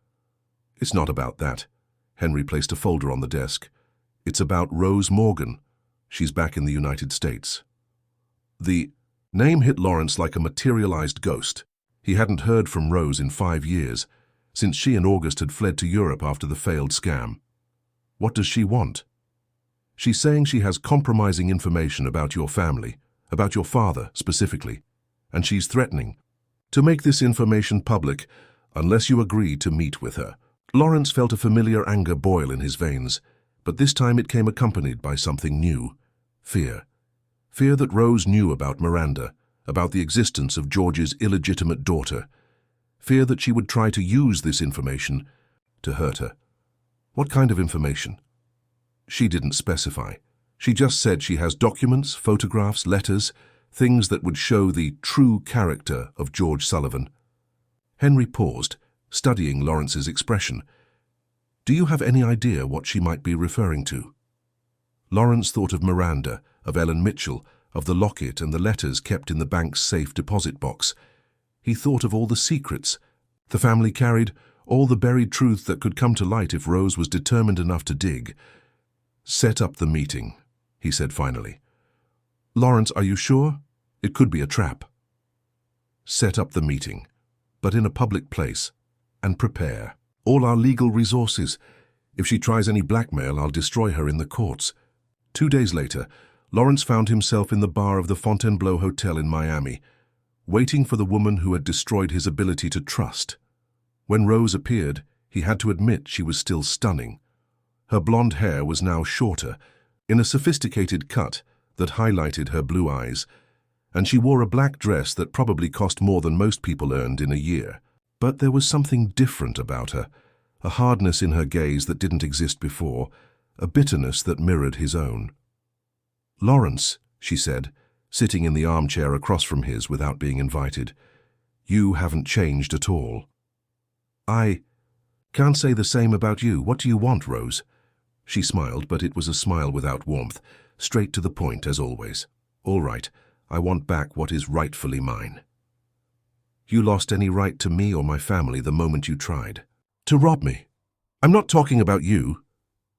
"It's not about that." Henry placed a folder on the desk. "It's about Rose Morgan. She's back in the United States." The name hit Lawrence like a materialized ghost. He hadn't heard from Rose in 5 years, since she and August had fled to Europe after the failed scam. What does she want? "She's saying she has compromising information about your family, about your father specifically, and she's threatening to make this information public unless you agree to meet with her." Lawrence felt a familiar anger boil in his veins, but this time it came accompanied by something new: fear. Fear that Rose knew about Miranda, about the existence of George's illegitimate daughter. Fear that she would try to use this information to hurt her. What kind of information? She didn't specify. She just said she has documents, photographs, letters, things that would show the true character of George Sullivan. Henry paused, studying Lawrence's expression. "Do you have any idea what she might be referring to?" Lawrence thought of Miranda, of Ellen Mitchell, of the locket and the letters kept in the bank's safe deposit box. He thought of all the secrets the family carried, all the buried truth that could come to light if Rose was determined enough to dig. "Set up the meeting," he said finally. "Lawrence, are you sure? It could be a trap." "Set up the meeting, but in a public place, and prepare all our legal resources. If she tries any blackmail, I'll destroy her in the courts." 2 days later, Lawrence found himself in the bar of the Fontainebleau Hotel in Miami, waiting for the woman who had destroyed his ability to trust. When Rose appeared, he had to admit she was still stunning. Her blonde hair was now shorter, in a sophisticated cut that highlighted her blue eyes, and she wore a black dress that probably cost more than most people earned in a year. But there was something different about her, a hardness in her gaze that didn't exist before, a bitterness that mirrored his own. "Lawrence," she said, sitting in the armchair across from his without being invited, "you haven't changed at all." "I can't say the same about you. What do you want, Rose?" She smiled, but it was a smile without warmth, straight to the point as always. "All right, I want back what is rightfully mine." "You lost any right to me or my family the moment you tried to rob me. I'm not talking about you."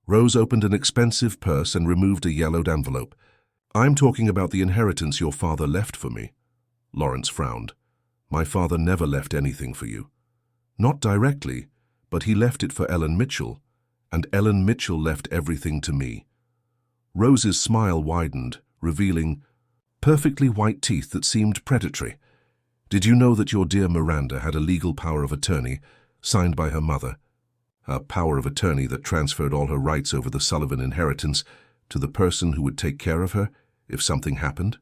Rose opened an expensive purse and removed a yellowed envelope. "I'm talking about the inheritance your father left for me." Lawrence frowned. "My father never left anything for you." "Not directly, but he left it for Ellen Mitchell, and Ellen Mitchell left everything to me." Rose's smile widened, revealing perfectly white teeth that seemed predatory. "Did you know that your dear Miranda had a legal power of attorney, signed by her mother? A power of attorney that transferred all her rights over the Sullivan inheritance to the person who would take care of her if something happened?"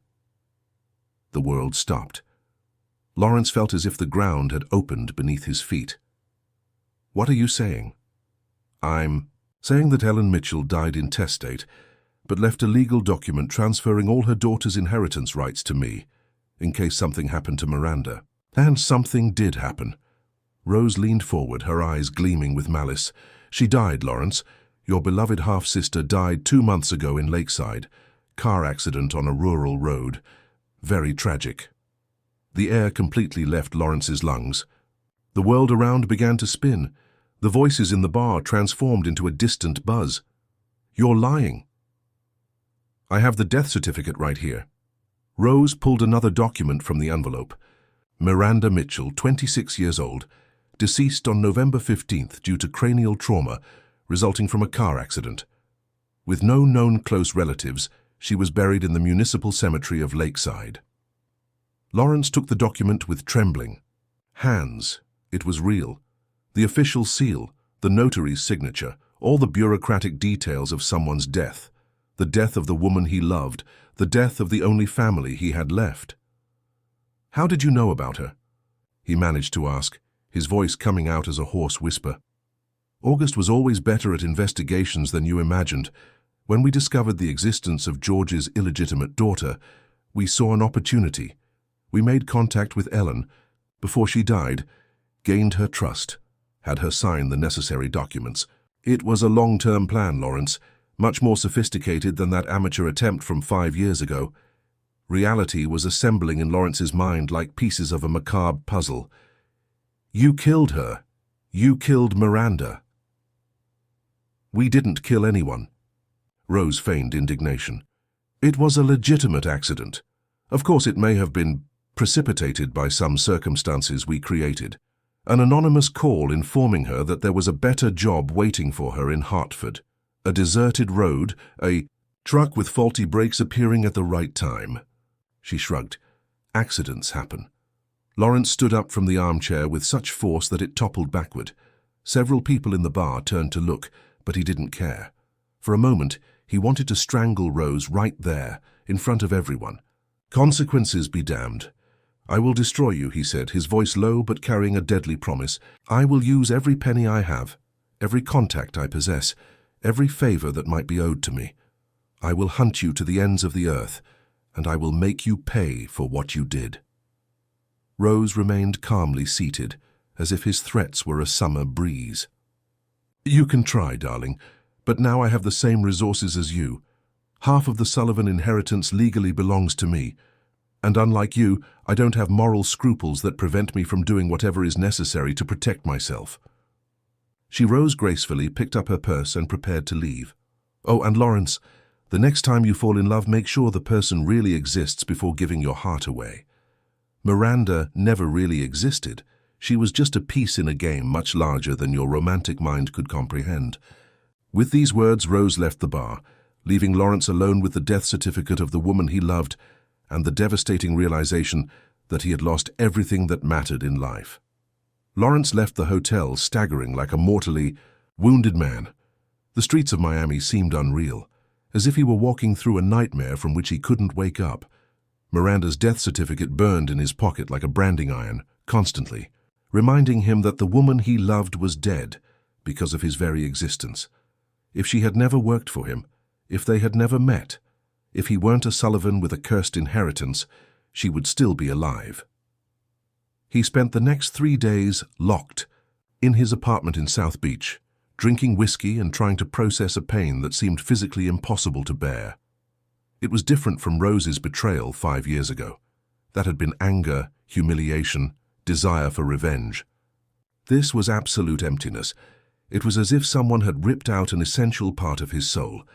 The world stopped. Lawrence felt as if the ground had opened beneath his feet. "What are you saying?" "I'm saying that Ellen Mitchell died intestate, but left a legal document transferring all her daughter's inheritance rights to me, in case something happened to Miranda." And something did happen. Rose leaned forward, her eyes gleaming with malice. "She died, Lawrence. Your beloved half-sister died 2 months ago in Lakeside. Car accident on a rural road. Very tragic." The air completely left Lawrence's lungs. The world around began to spin. The voices in the bar transformed into a distant buzz. "You're lying." "I have the death certificate right here." Rose pulled another document from the envelope. "Miranda Mitchell, 26 years old, deceased on November 15th due to cranial trauma resulting from a car accident. With no known close relatives, she was buried in the municipal cemetery of Lakeside." Lawrence took the document with trembling hands. It was real. The official seal, the notary's signature, all the bureaucratic details of someone's death. The death of the woman he loved, the death of the only family he had left. "How did you know about her?" he managed to ask, his voice coming out as a hoarse whisper. "August was always better at investigations than you imagined. When we discovered the existence of George's illegitimate daughter, we saw an opportunity. We made contact with Ellen before she died, gained her trust, had her sign the necessary documents. It was a long-term plan, Lawrence, much more sophisticated than that amateur attempt from 5 years ago. Reality was assembling in Lawrence's mind like pieces of a macabre puzzle. You killed her. You killed Miranda." "We didn't kill anyone." Rose feigned indignation. "It was a legitimate accident. Of course, it may have been precipitated by some circumstances we created. An anonymous call informing her that there was a better job waiting for her in Hartford. A deserted road, a truck with faulty brakes appearing at the right time." She shrugged. "Accidents happen." Lawrence stood up from the armchair with such force that it toppled backward. Several people in the bar turned to look, but he didn't care. For a moment, he wanted to strangle Rose right there, in front of everyone. "Consequences be damned. I will destroy you," he said, his voice low but carrying a deadly promise. "I will use every penny I have, every contact I possess, every favor that might be owed to me. I will hunt you to the ends of the earth, and I will make you pay for what you did." Rose remained calmly seated, as if his threats were a summer breeze. "You can try, darling, but now I have the same resources as you. Half of the Sullivan inheritance legally belongs to me, and unlike you, I don't have moral scruples that prevent me from doing whatever is necessary to protect myself." She rose gracefully, picked up her purse, and prepared to leave. "Oh, and Lawrence, the next time you fall in love, make sure the person really exists before giving your heart away. Miranda never really existed. She was just a piece in a game much larger than your romantic mind could comprehend." With these words, Rose left the bar, leaving Lawrence alone with the death certificate of the woman he loved and the devastating realization that he had lost everything that mattered in life. Lawrence left the hotel staggering like a mortally wounded man. The streets of Miami seemed unreal, as if he were walking through a nightmare from which he couldn't wake up. Miranda's death certificate burned in his pocket like a branding iron, constantly, reminding him that the woman he loved was dead because of his very existence. If she had never worked for him, if they had never met, if he weren't a Sullivan with a cursed inheritance, she would still be alive. He spent the next 3 days locked in his apartment in South Beach, drinking whiskey and trying to process a pain that seemed physically impossible to bear. It was different from Rose's betrayal 5 years ago. That had been anger, humiliation, desire for revenge. This was absolute emptiness. It was as if someone had ripped out an essential part of his soul,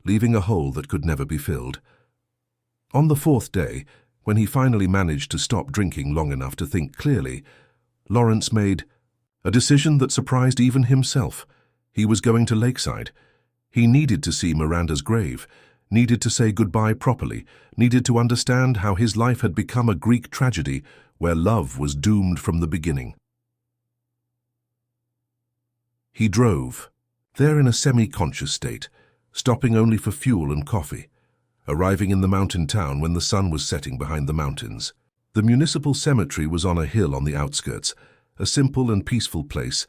leaving a hole that could never be filled. On the 4th day, when he finally managed to stop drinking long enough to think clearly, Lawrence made a decision that surprised even himself. He was going to Lakeside. He needed to see Miranda's grave, needed to say goodbye properly, needed to understand how his life had become a Greek tragedy where love was doomed from the beginning. He drove, there in a semi-conscious state, stopping only for fuel and coffee, arriving in the mountain town when the sun was setting behind the mountains. The municipal cemetery was on a hill on the outskirts, a simple and peaceful place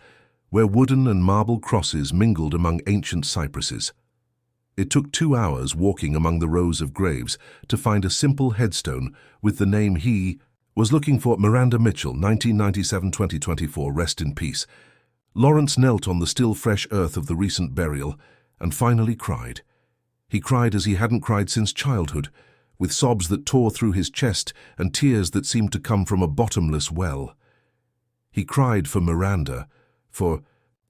where wooden and marble crosses mingled among ancient cypresses. It took 2 hours walking among the rows of graves to find a simple headstone with the name he was looking for: Miranda Mitchell, 1997-2024, rest in peace. Lawrence knelt on the still fresh earth of the recent burial and finally cried. He cried as he hadn't cried since childhood, with sobs that tore through his chest and tears that seemed to come from a bottomless well. He cried for Miranda, for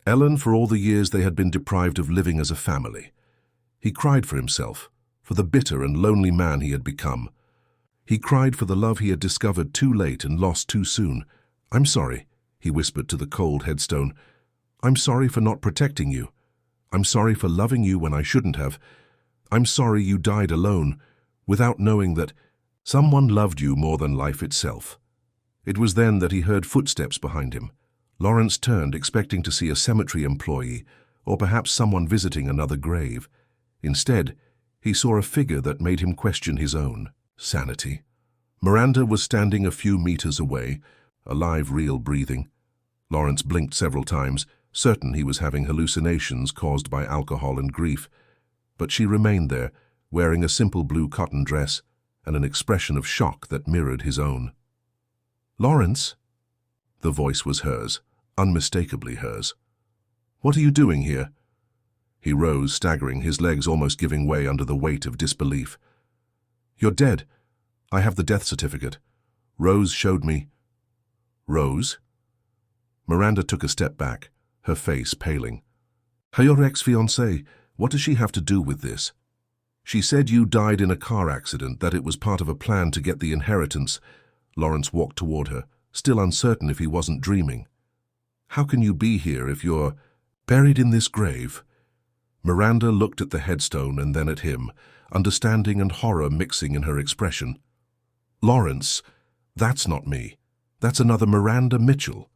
Ellen, for all the years they had been deprived of living as a family. He cried for himself, for the bitter and lonely man he had become. He cried for the love he had discovered too late and lost too soon. "I'm sorry," he whispered to the cold headstone. "I'm sorry for not protecting you. I'm sorry for loving you when I shouldn't have. I'm sorry you died alone, without knowing that someone loved you more than life itself." It was then that he heard footsteps behind him. Lawrence turned, expecting to see a cemetery employee, or perhaps someone visiting another grave. Instead, he saw a figure that made him question his own sanity. Miranda was standing a few meters away, alive, real breathing. Lawrence blinked several times, certain he was having hallucinations caused by alcohol and grief. But she remained there, wearing a simple blue cotton dress and an expression of shock that mirrored his own. "Lawrence?" The voice was hers, unmistakably hers. "What are you doing here?" He rose, staggering, his legs almost giving way under the weight of disbelief. "You're dead. I have the death certificate. Rose showed me." "Rose?" Miranda took a step back, her face paling. "Your ex-fiancée, what does she have to do with this? She said you died in a car accident, that it was part of a plan to get the inheritance." Lawrence walked toward her, still uncertain if he wasn't dreaming. "How can you be here if you're buried in this grave?" Miranda looked at the headstone and then at him, understanding and horror mixing in her expression. "Lawrence, that's not me. That's another Miranda Mitchell,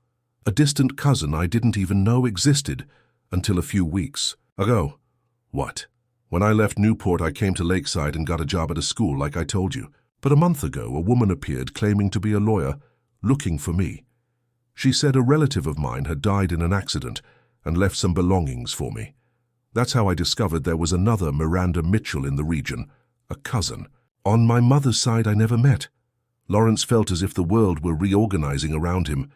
a distant cousin I didn't even know existed until a few weeks ago." "What?" "When I left Newport, I came to Lakeside and got a job at a school like I told you. But a month ago, a woman appeared claiming to be a lawyer, looking for me. She said a relative of mine had died in an accident and left some belongings for me. That's how I discovered there was another Miranda Mitchell in the region, a cousin. On my mother's side, I never met." Lawrence felt as if the world were reorganizing around him.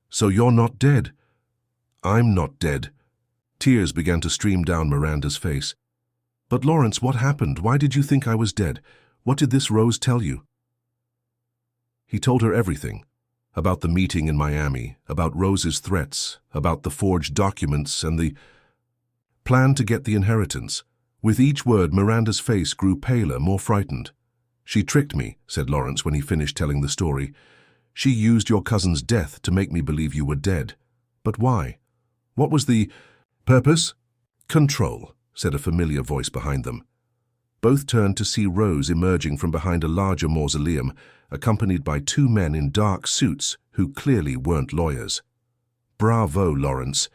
"So you're not dead?" "I'm not dead." Tears began to stream down Miranda's face. "But Lawrence, what happened? Why did you think I was dead? What did this Rose tell you?" He told her everything. About the meeting in Miami, about Rose's threats, about the forged documents and the plan to get the inheritance. With each word, Miranda's face grew paler, more frightened. "She tricked me," said Lawrence when he finished telling the story. "She used your cousin's death to make me believe you were dead. But why? What was the purpose?" "Control," said a familiar voice behind them. Both turned to see Rose emerging from behind a larger mausoleum, accompanied by two men in dark suits who clearly weren't lawyers. "Bravo, Lawrence.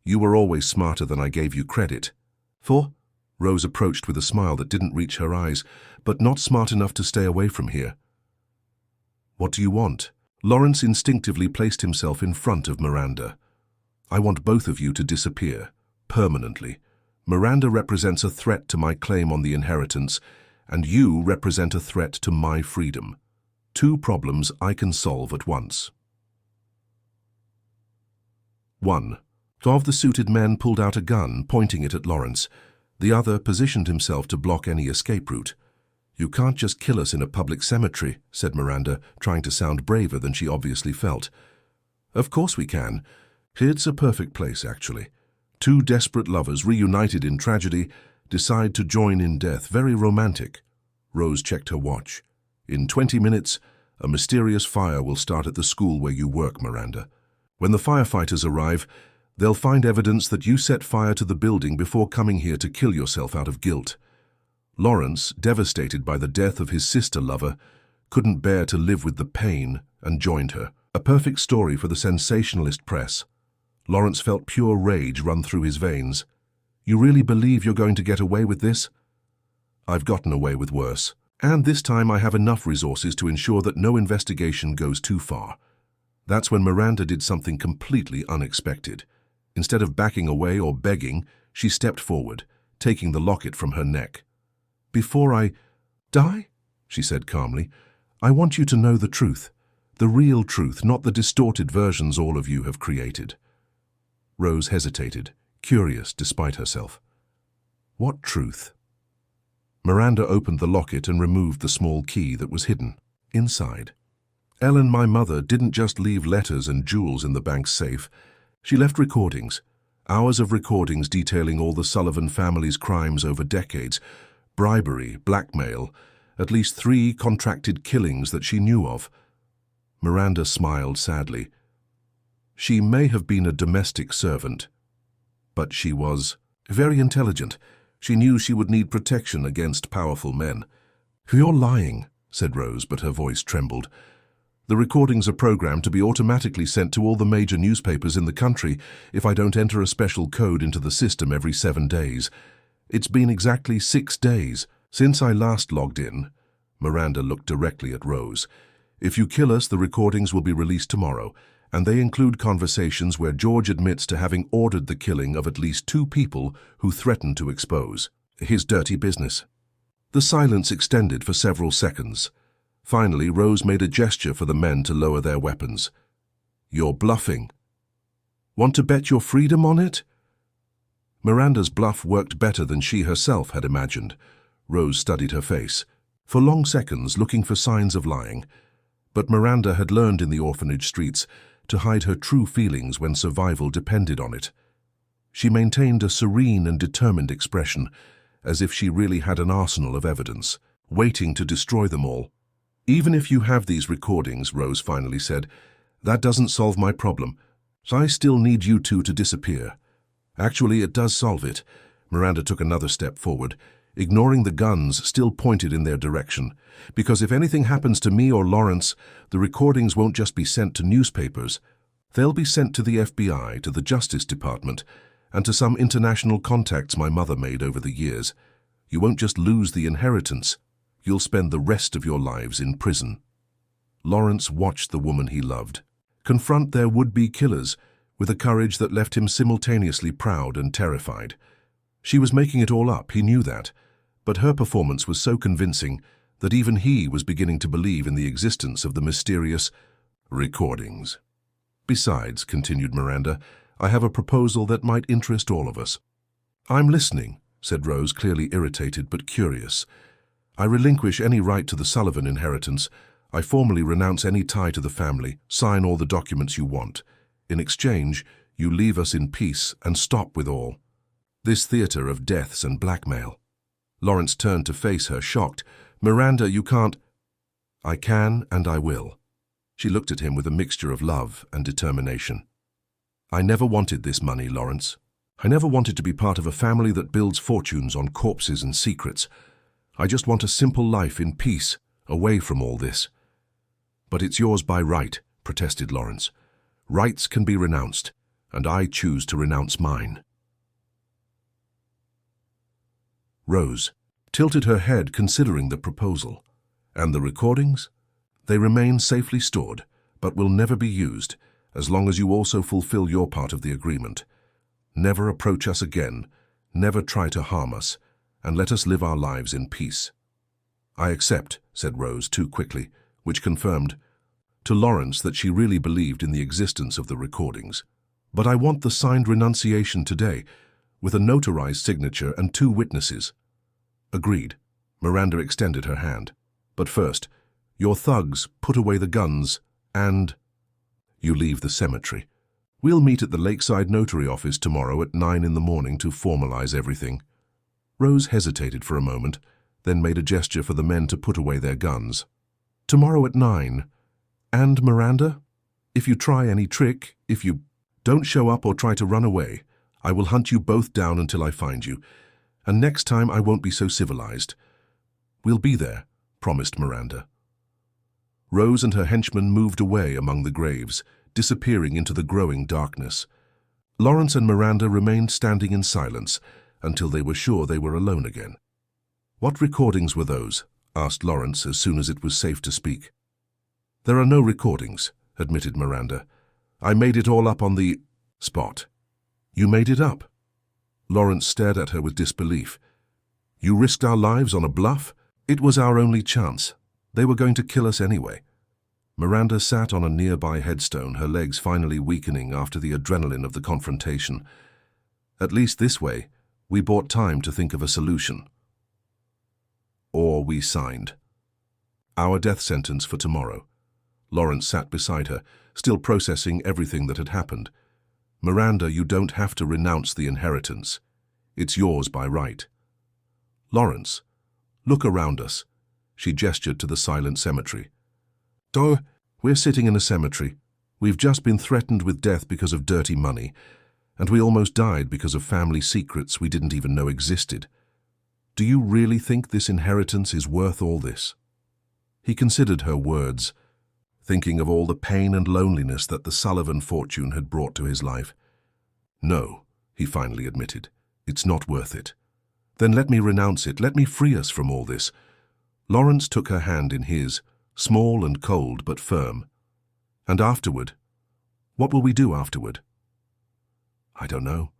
You were always smarter than I gave you credit." "For?" Rose approached with a smile that didn't reach her eyes, "but not smart enough to stay away from here." "What do you want?" Lawrence instinctively placed himself in front of Miranda. "I want both of you to disappear, permanently. Miranda represents a threat to my claim on the inheritance, and you represent a threat to my freedom. Two problems I can solve at once." 1. Of the suited men pulled out a gun, pointing it at Lawrence. The other positioned himself to block any escape route. "You can't just kill us in a public cemetery," said Miranda, trying to sound braver than she obviously felt. "Of course we can. It's a perfect place, actually. Two desperate lovers, reunited in tragedy, decide to join in death. Very romantic." Rose checked her watch. "In 20 minutes, a mysterious fire will start at the school where you work, Miranda. When the firefighters arrive, they'll find evidence that you set fire to the building before coming here to kill yourself out of guilt." Lawrence, devastated by the death of his sister lover, couldn't bear to live with the pain and joined her. A perfect story for the sensationalist press. Lawrence felt pure rage run through his veins. "You really believe you're going to get away with this?" "I've gotten away with worse. And this time I have enough resources to ensure that no investigation goes too far." That's when Miranda did something completely unexpected. Instead of backing away or begging, she stepped forward, taking the locket from her neck. "Before I die," she said calmly, "I want you to know the truth. The real truth, not the distorted versions all of you have created." Rose hesitated, curious despite herself. "What truth?" Miranda opened the locket and removed the small key that was hidden inside. "Ellen, my mother, didn't just leave letters and jewels in the bank's safe. She left recordings, hours of recordings detailing all the Sullivan family's crimes over decades, bribery, blackmail, at least 3 contracted killings that she knew of." Miranda smiled sadly. "She may have been a domestic servant, but she was very intelligent. She knew she would need protection against powerful men." "You're lying," said Rose, but her voice trembled. "The recordings are programmed to be automatically sent to all the major newspapers in the country if I don't enter a special code into the system every 7 days. It's been exactly 6 days since I last logged in." Miranda looked directly at Rose. If you kill us, the recordings will be released tomorrow, and they include conversations where George admits to having ordered the killing of at least 2 people who threatened to expose his dirty business. The silence extended for several seconds. Finally, Rose made a gesture for the men to lower their weapons. "You're bluffing. Want to bet your freedom on it?" Miranda's bluff worked better than she herself had imagined. Rose studied her face, for long seconds looking for signs of lying. But Miranda had learned in the orphanage streets to hide her true feelings when survival depended on it. She maintained a serene and determined expression, as if she really had an arsenal of evidence, waiting to destroy them all. "Even if you have these recordings," Rose finally said, "that doesn't solve my problem. So I still need you two to disappear." "Actually, it does solve it." Miranda took another step forward, ignoring the guns still pointed in their direction. "Because if anything happens to me or Lawrence, the recordings won't just be sent to newspapers. They'll be sent to the FBI, to the Justice Department, and to some international contacts my mother made over the years. You won't just lose the inheritance. You'll spend the rest of your lives in prison." Lawrence watched the woman he loved confront their would-be killers with a courage that left him simultaneously proud and terrified. She was making it all up, he knew that, but her performance was so convincing that even he was beginning to believe in the existence of the mysterious recordings. "Besides," continued Miranda, "I have a proposal that might interest all of us." "I'm listening," said Rose, clearly irritated but curious. "I relinquish any right to the Sullivan inheritance. I formally renounce any tie to the family, sign all the documents you want. In exchange, you leave us in peace and stop with all this theater of deaths and blackmail." Lawrence turned to face her, shocked. "Miranda, you can't." "I can and I will." She looked at him with a mixture of love and determination. "I never wanted this money, Lawrence. I never wanted to be part of a family that builds fortunes on corpses and secrets. I just want a simple life in peace, away from all this." "But it's yours by right," protested Lawrence. "Rights can be renounced, and I choose to renounce mine." Rose tilted her head considering the proposal. "And the recordings? They remain safely stored, but will never be used, as long as you also fulfill your part of the agreement. Never approach us again, never try to harm us, and let us live our lives in peace." "I accept," said Rose too quickly, which confirmed to Lawrence that she really believed in the existence of the recordings. "But I want the signed renunciation today, with a notarized signature and 2 witnesses." "Agreed." Miranda extended her hand. "But first, your thugs put away the guns, and you leave the cemetery. We'll meet at the Lakeside Notary office tomorrow at 9 in the morning to formalize everything." Rose hesitated for a moment, then made a gesture for the men to put away their guns. "Tomorrow at 9. And Miranda, if you try any trick, if you don't show up or try to run away, I will hunt you both down until I find you. And next time I won't be so civilized." "We'll be there," promised Miranda. Rose and her henchmen moved away among the graves, disappearing into the growing darkness. Lawrence and Miranda remained standing in silence until they were sure they were alone again. "What recordings were those?" asked Lawrence as soon as it was safe to speak. "There are no recordings," admitted Miranda. "I made it all up on the spot." "You made it up?" Lawrence stared at her with disbelief. "You risked our lives on a bluff? It was our only chance. They were going to kill us anyway." Miranda sat on a nearby headstone, her legs finally weakening after the adrenaline of the confrontation. "At least this way, we bought time to think of a solution." "Or we signed. Our death sentence for tomorrow." Lawrence sat beside her, still processing everything that had happened. "Miranda, you don't have to renounce the inheritance. It's yours by right." "Lawrence, look around us." She gestured to the silent cemetery. "So, we're sitting in a cemetery. We've just been threatened with death because of dirty money, and we almost died because of family secrets we didn't even know existed. Do you really think this inheritance is worth all this?" He considered her words, thinking of all the pain and loneliness that the Sullivan fortune had brought to his life. "No," he finally admitted, "it's not worth it." "Then let me renounce it. Let me free us from all this." Lawrence took her hand in his, small and cold but firm. And afterward? What will we do afterward? I don't know.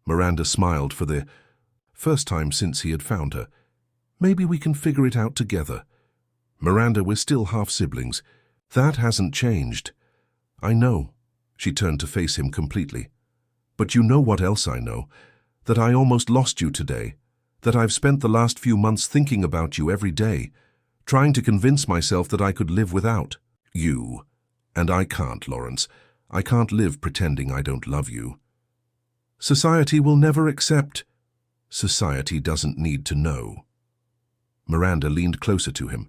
Miranda smiled for the first time since he had found her. Maybe we can figure it out together. Miranda, we're still half-siblings. That hasn't changed. I know. She turned to face him completely. But you know what else I know? That I almost lost you today. That I've spent the last few months thinking about you every day, trying to convince myself that I could live without you. And I can't, Lawrence. I can't live pretending I don't love you. Society will never accept. Society doesn't need to know. Miranda leaned closer to him.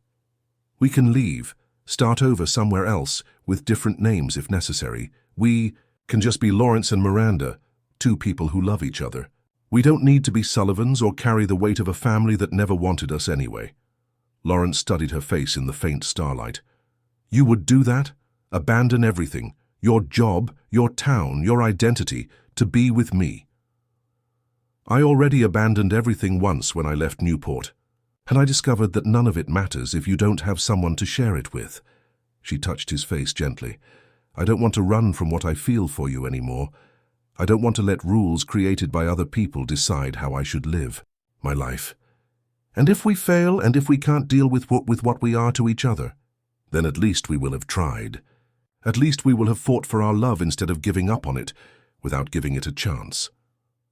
We can leave, start over somewhere else, with different names if necessary. We can just be Lawrence and Miranda, two people who love each other. We don't need to be Sullivans or carry the weight of a family that never wanted us anyway. Lawrence studied her face in the faint starlight. You would do that? Abandon everything, your job, your town, your identity, to be with me. I already abandoned everything once when I left Newport, and I discovered that none of it matters if you don't have someone to share it with. She touched his face gently. I don't want to run from what I feel for you anymore. I don't want to let rules created by other people decide how I should live my life. And if we fail, and if we can't deal with what we are to each other, then at least we will have tried. At least we will have fought for our love instead of giving up on it, without giving it a chance.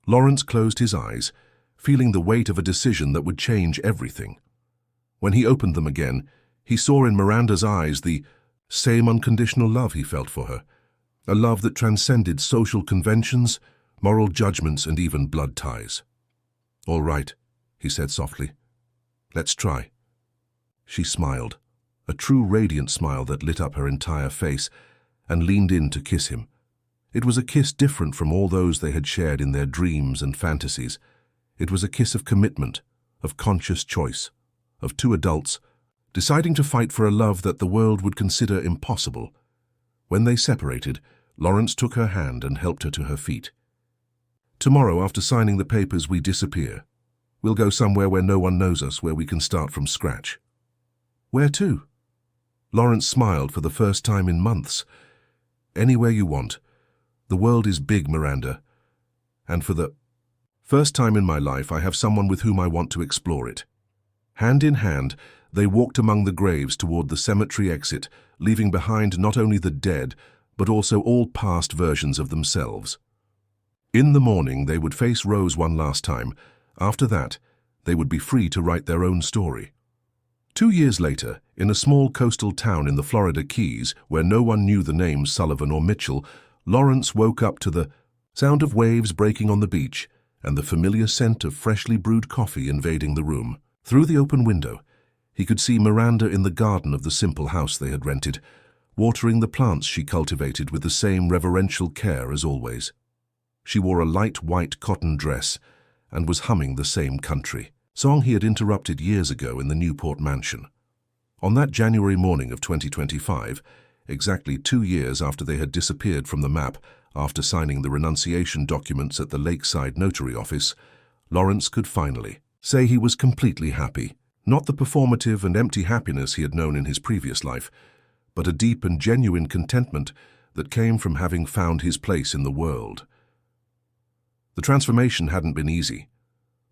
Lawrence closed his eyes, feeling the weight of a decision that would change everything. When he opened them again, he saw in Miranda's eyes the same unconditional love he felt for her, a love that transcended social conventions, moral judgments, and even blood ties. All right, he said softly. Let's try. She smiled, a true radiant smile that lit up her entire face, and leaned in to kiss him. It was a kiss different from all those they had shared in their dreams and fantasies. It was a kiss of commitment, of conscious choice, of two adults deciding to fight for a love that the world would consider impossible. When they separated, Lawrence took her hand and helped her to her feet. Tomorrow, after signing the papers, we disappear. We'll go somewhere where no one knows us, where we can start from scratch. Where to? Lawrence smiled for the first time in months. Anywhere you want. The world is big, Miranda. And for the first time in my life, I have someone with whom I want to explore it. Hand in hand, they walked among the graves toward the cemetery exit, leaving behind not only the dead, but also all past versions of themselves. In the morning, they would face Rose one last time. After that, they would be free to write their own story. 2 years later, in a small coastal town in the Florida Keys, where no one knew the names Sullivan or Mitchell, Lawrence woke up to the sound of waves breaking on the beach and the familiar scent of freshly brewed coffee invading the room. Through the open window, he could see Miranda in the garden of the simple house they had rented, watering the plants she cultivated with the same reverential care as always. She wore a light white cotton dress and was humming the same country song he had interrupted years ago in the Newport mansion. On that January morning of 2025, exactly 2 years after they had disappeared from the map after signing the renunciation documents at the Lakeside Notary Office, Lawrence could finally say he was completely happy. Not the performative and empty happiness he had known in his previous life, but a deep and genuine contentment that came from having found his place in the world. The transformation hadn't been easy.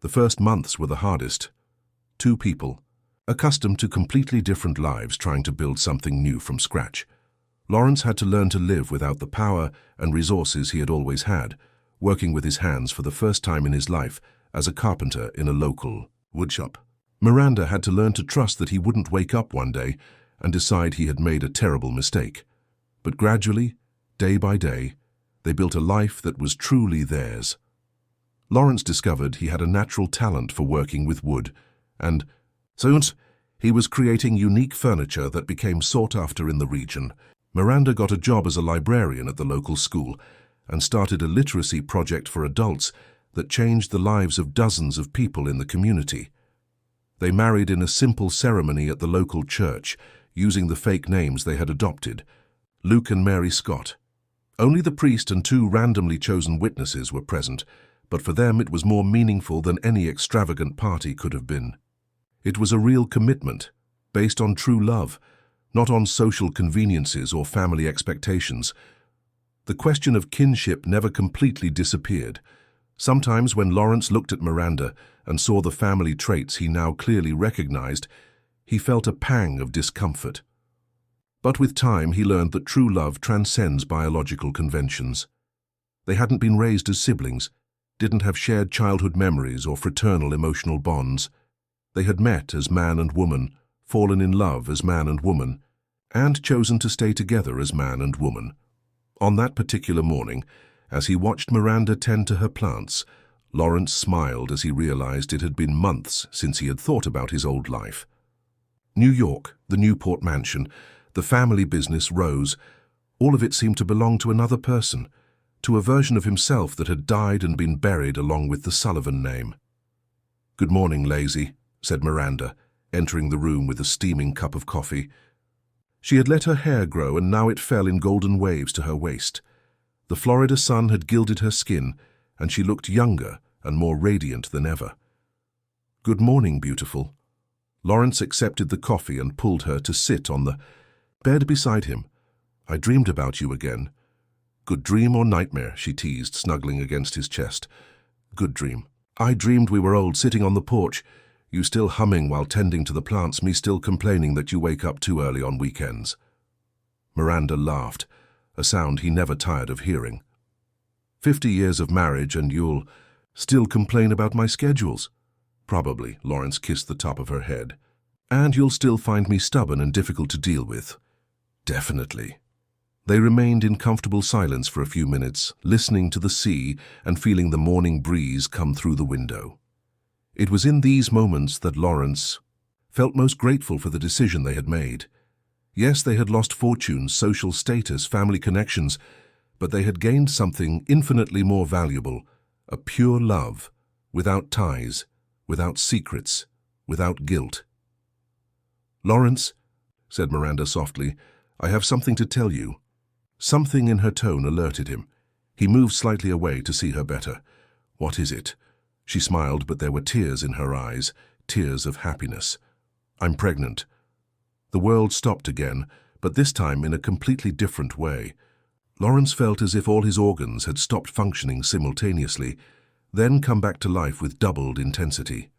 The first months were the hardest. 2 people, accustomed to completely different lives, trying to build something new from scratch. Lawrence had to learn to live without the power and resources he had always had, working with his hands for the first time in his life as a carpenter in a local woodshop. Miranda had to learn to trust that he wouldn't wake up one day and decide he had made a terrible mistake. But gradually, day by day, they built a life that was truly theirs. Lawrence discovered he had a natural talent for working with wood, and soon he was creating unique furniture that became sought after in the region. Miranda got a job as a librarian at the local school and started a literacy project for adults that changed the lives of dozens of people in the community. They married in a simple ceremony at the local church, using the fake names they had adopted, Luke and Mary Scott. Only the priest and 2 randomly chosen witnesses were present, but for them it was more meaningful than any extravagant party could have been. It was a real commitment, based on true love, not on social conveniences or family expectations. The question of kinship never completely disappeared. Sometimes when Lawrence looked at Miranda and saw the family traits he now clearly recognized, he felt a pang of discomfort. But with time he learned that true love transcends biological conventions. They hadn't been raised as siblings, didn't have shared childhood memories or fraternal emotional bonds. They had met as man and woman, fallen in love as man and woman, and chosen to stay together as man and woman. On that particular morning, as he watched Miranda tend to her plants, Lawrence smiled as he realized it had been months since he had thought about his old life. New York, the Newport mansion, the family business rose. All of it seemed to belong to another person, to a version of himself that had died and been buried along with the Sullivan name. "Good morning, Lazy," said Miranda, entering the room with a steaming cup of coffee. She had let her hair grow and now it fell in golden waves to her waist. The Florida sun had gilded her skin, and she looked younger and more radiant than ever. "Good morning, beautiful." Lawrence accepted the coffee and pulled her to sit on the bed beside him. "I dreamed about you again." "Good dream or nightmare?" she teased, snuggling against his chest. "Good dream. I dreamed we were old, sitting on the porch, you still humming while tending to the plants, me still complaining that you wake up too early on weekends." Miranda laughed, a sound he never tired of hearing. 50 years of marriage and you'll still complain about my schedules?" "Probably," Lawrence kissed the top of her head. "And you'll still find me stubborn and difficult to deal with?" "Definitely." They remained in comfortable silence for a few minutes, listening to the sea and feeling the morning breeze come through the window. It was in these moments that Lawrence felt most grateful for the decision they had made. Yes, they had lost fortunes, social status, family connections, but they had gained something infinitely more valuable, a pure love, without ties, without secrets, without guilt. "Lawrence," said Miranda softly, "I have something to tell you." Something in her tone alerted him. He moved slightly away to see her better. "What is it?" She smiled, but there were tears in her eyes, tears of happiness. "I'm pregnant." The world stopped again, but this time in a completely different way. Lawrence felt as if all his organs had stopped functioning simultaneously, then come back to life with doubled intensity.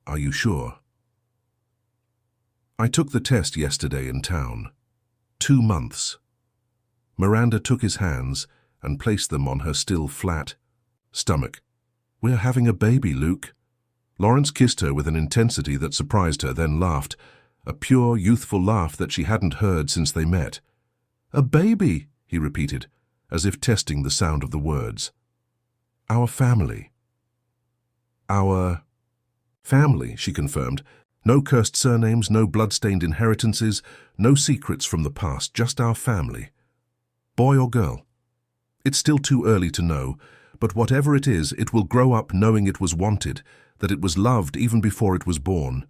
"Are you sure?" "I took the test yesterday in town. 2 months." Miranda took his hands and placed them on her still flat stomach. "We're having a baby, Luke." Lawrence kissed her with an intensity that surprised her, then laughed, a pure, youthful laugh that she hadn't heard since they met. "A baby," he repeated, as if testing the sound of the words. "Our family." "Our family," she confirmed. "No cursed surnames, no blood-stained inheritances, no secrets from the past, just our family. Boy or girl? It's still too early to know, but whatever it is, it will grow up knowing it was wanted, that it was loved even before it was born."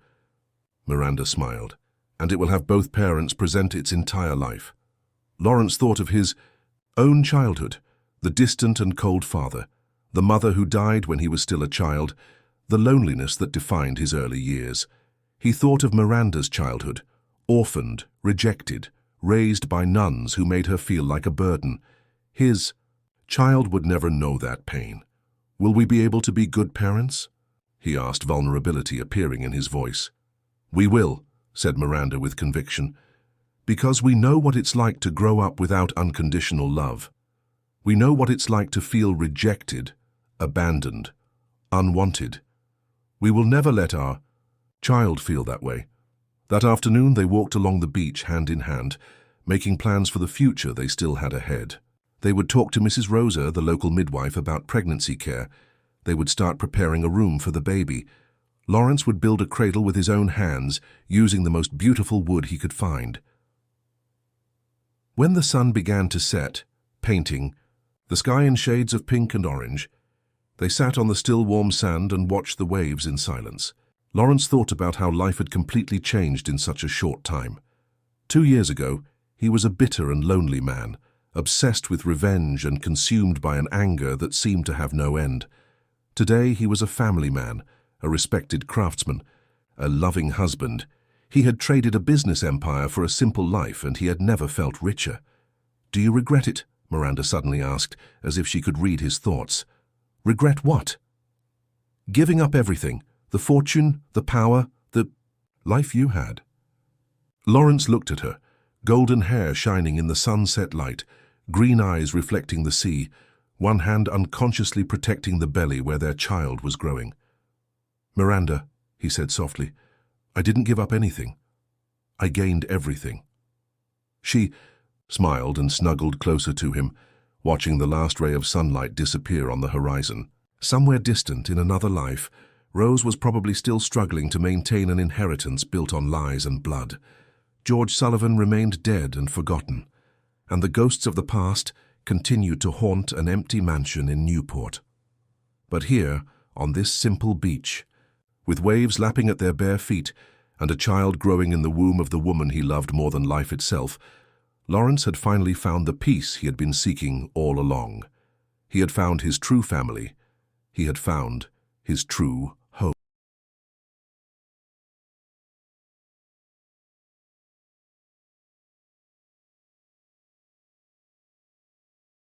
Miranda smiled. "And it will have both parents present its entire life." Lawrence thought of his own childhood, the distant and cold father, the mother who died when he was still a child, the loneliness that defined his early years. He thought of Miranda's childhood, orphaned, rejected, raised by nuns who made her feel like a burden. His child would never know that pain. "Will we be able to be good parents?" he asked, vulnerability appearing in his voice. "We will," said Miranda with conviction, "because we know what it's like to grow up without unconditional love. We know what it's like to feel rejected, abandoned, unwanted. We will never let our child feel that way." That afternoon they walked along the beach hand in hand, making plans for the future they still had ahead. They would talk to Mrs. Rosa, the local midwife, about pregnancy care. They would start preparing a room for the baby. Lawrence would build a cradle with his own hands, using the most beautiful wood he could find. When the sun began to set, painting, the sky in shades of pink and orange, they sat on the still warm sand and watched the waves in silence. Lawrence thought about how life had completely changed in such a short time. 2 years ago, he was a bitter and lonely man, obsessed with revenge and consumed by an anger that seemed to have no end. Today he was a family man, a respected craftsman, a loving husband. He had traded a business empire for a simple life, and he had never felt richer. "Do you regret it?" Miranda suddenly asked, as if she could read his thoughts. "Regret what?" "Giving up everything, the fortune, the power, the life you had." Lawrence looked at her, golden hair shining in the sunset light, green eyes reflecting the sea, one hand unconsciously protecting the belly where their child was growing. "Miranda," he said softly, "I didn't give up anything. I gained everything." She smiled and snuggled closer to him, watching the last ray of sunlight disappear on the horizon. Somewhere distant in another life, Rose was probably still struggling to maintain an inheritance built on lies and blood. George Sullivan remained dead and forgotten, and the ghosts of the past continued to haunt an empty mansion in Newport. But here, on this simple beach, with waves lapping at their bare feet and a child growing in the womb of the woman he loved more than life itself, Lawrence had finally found the peace he had been seeking all along. He had found his true family. He had found his true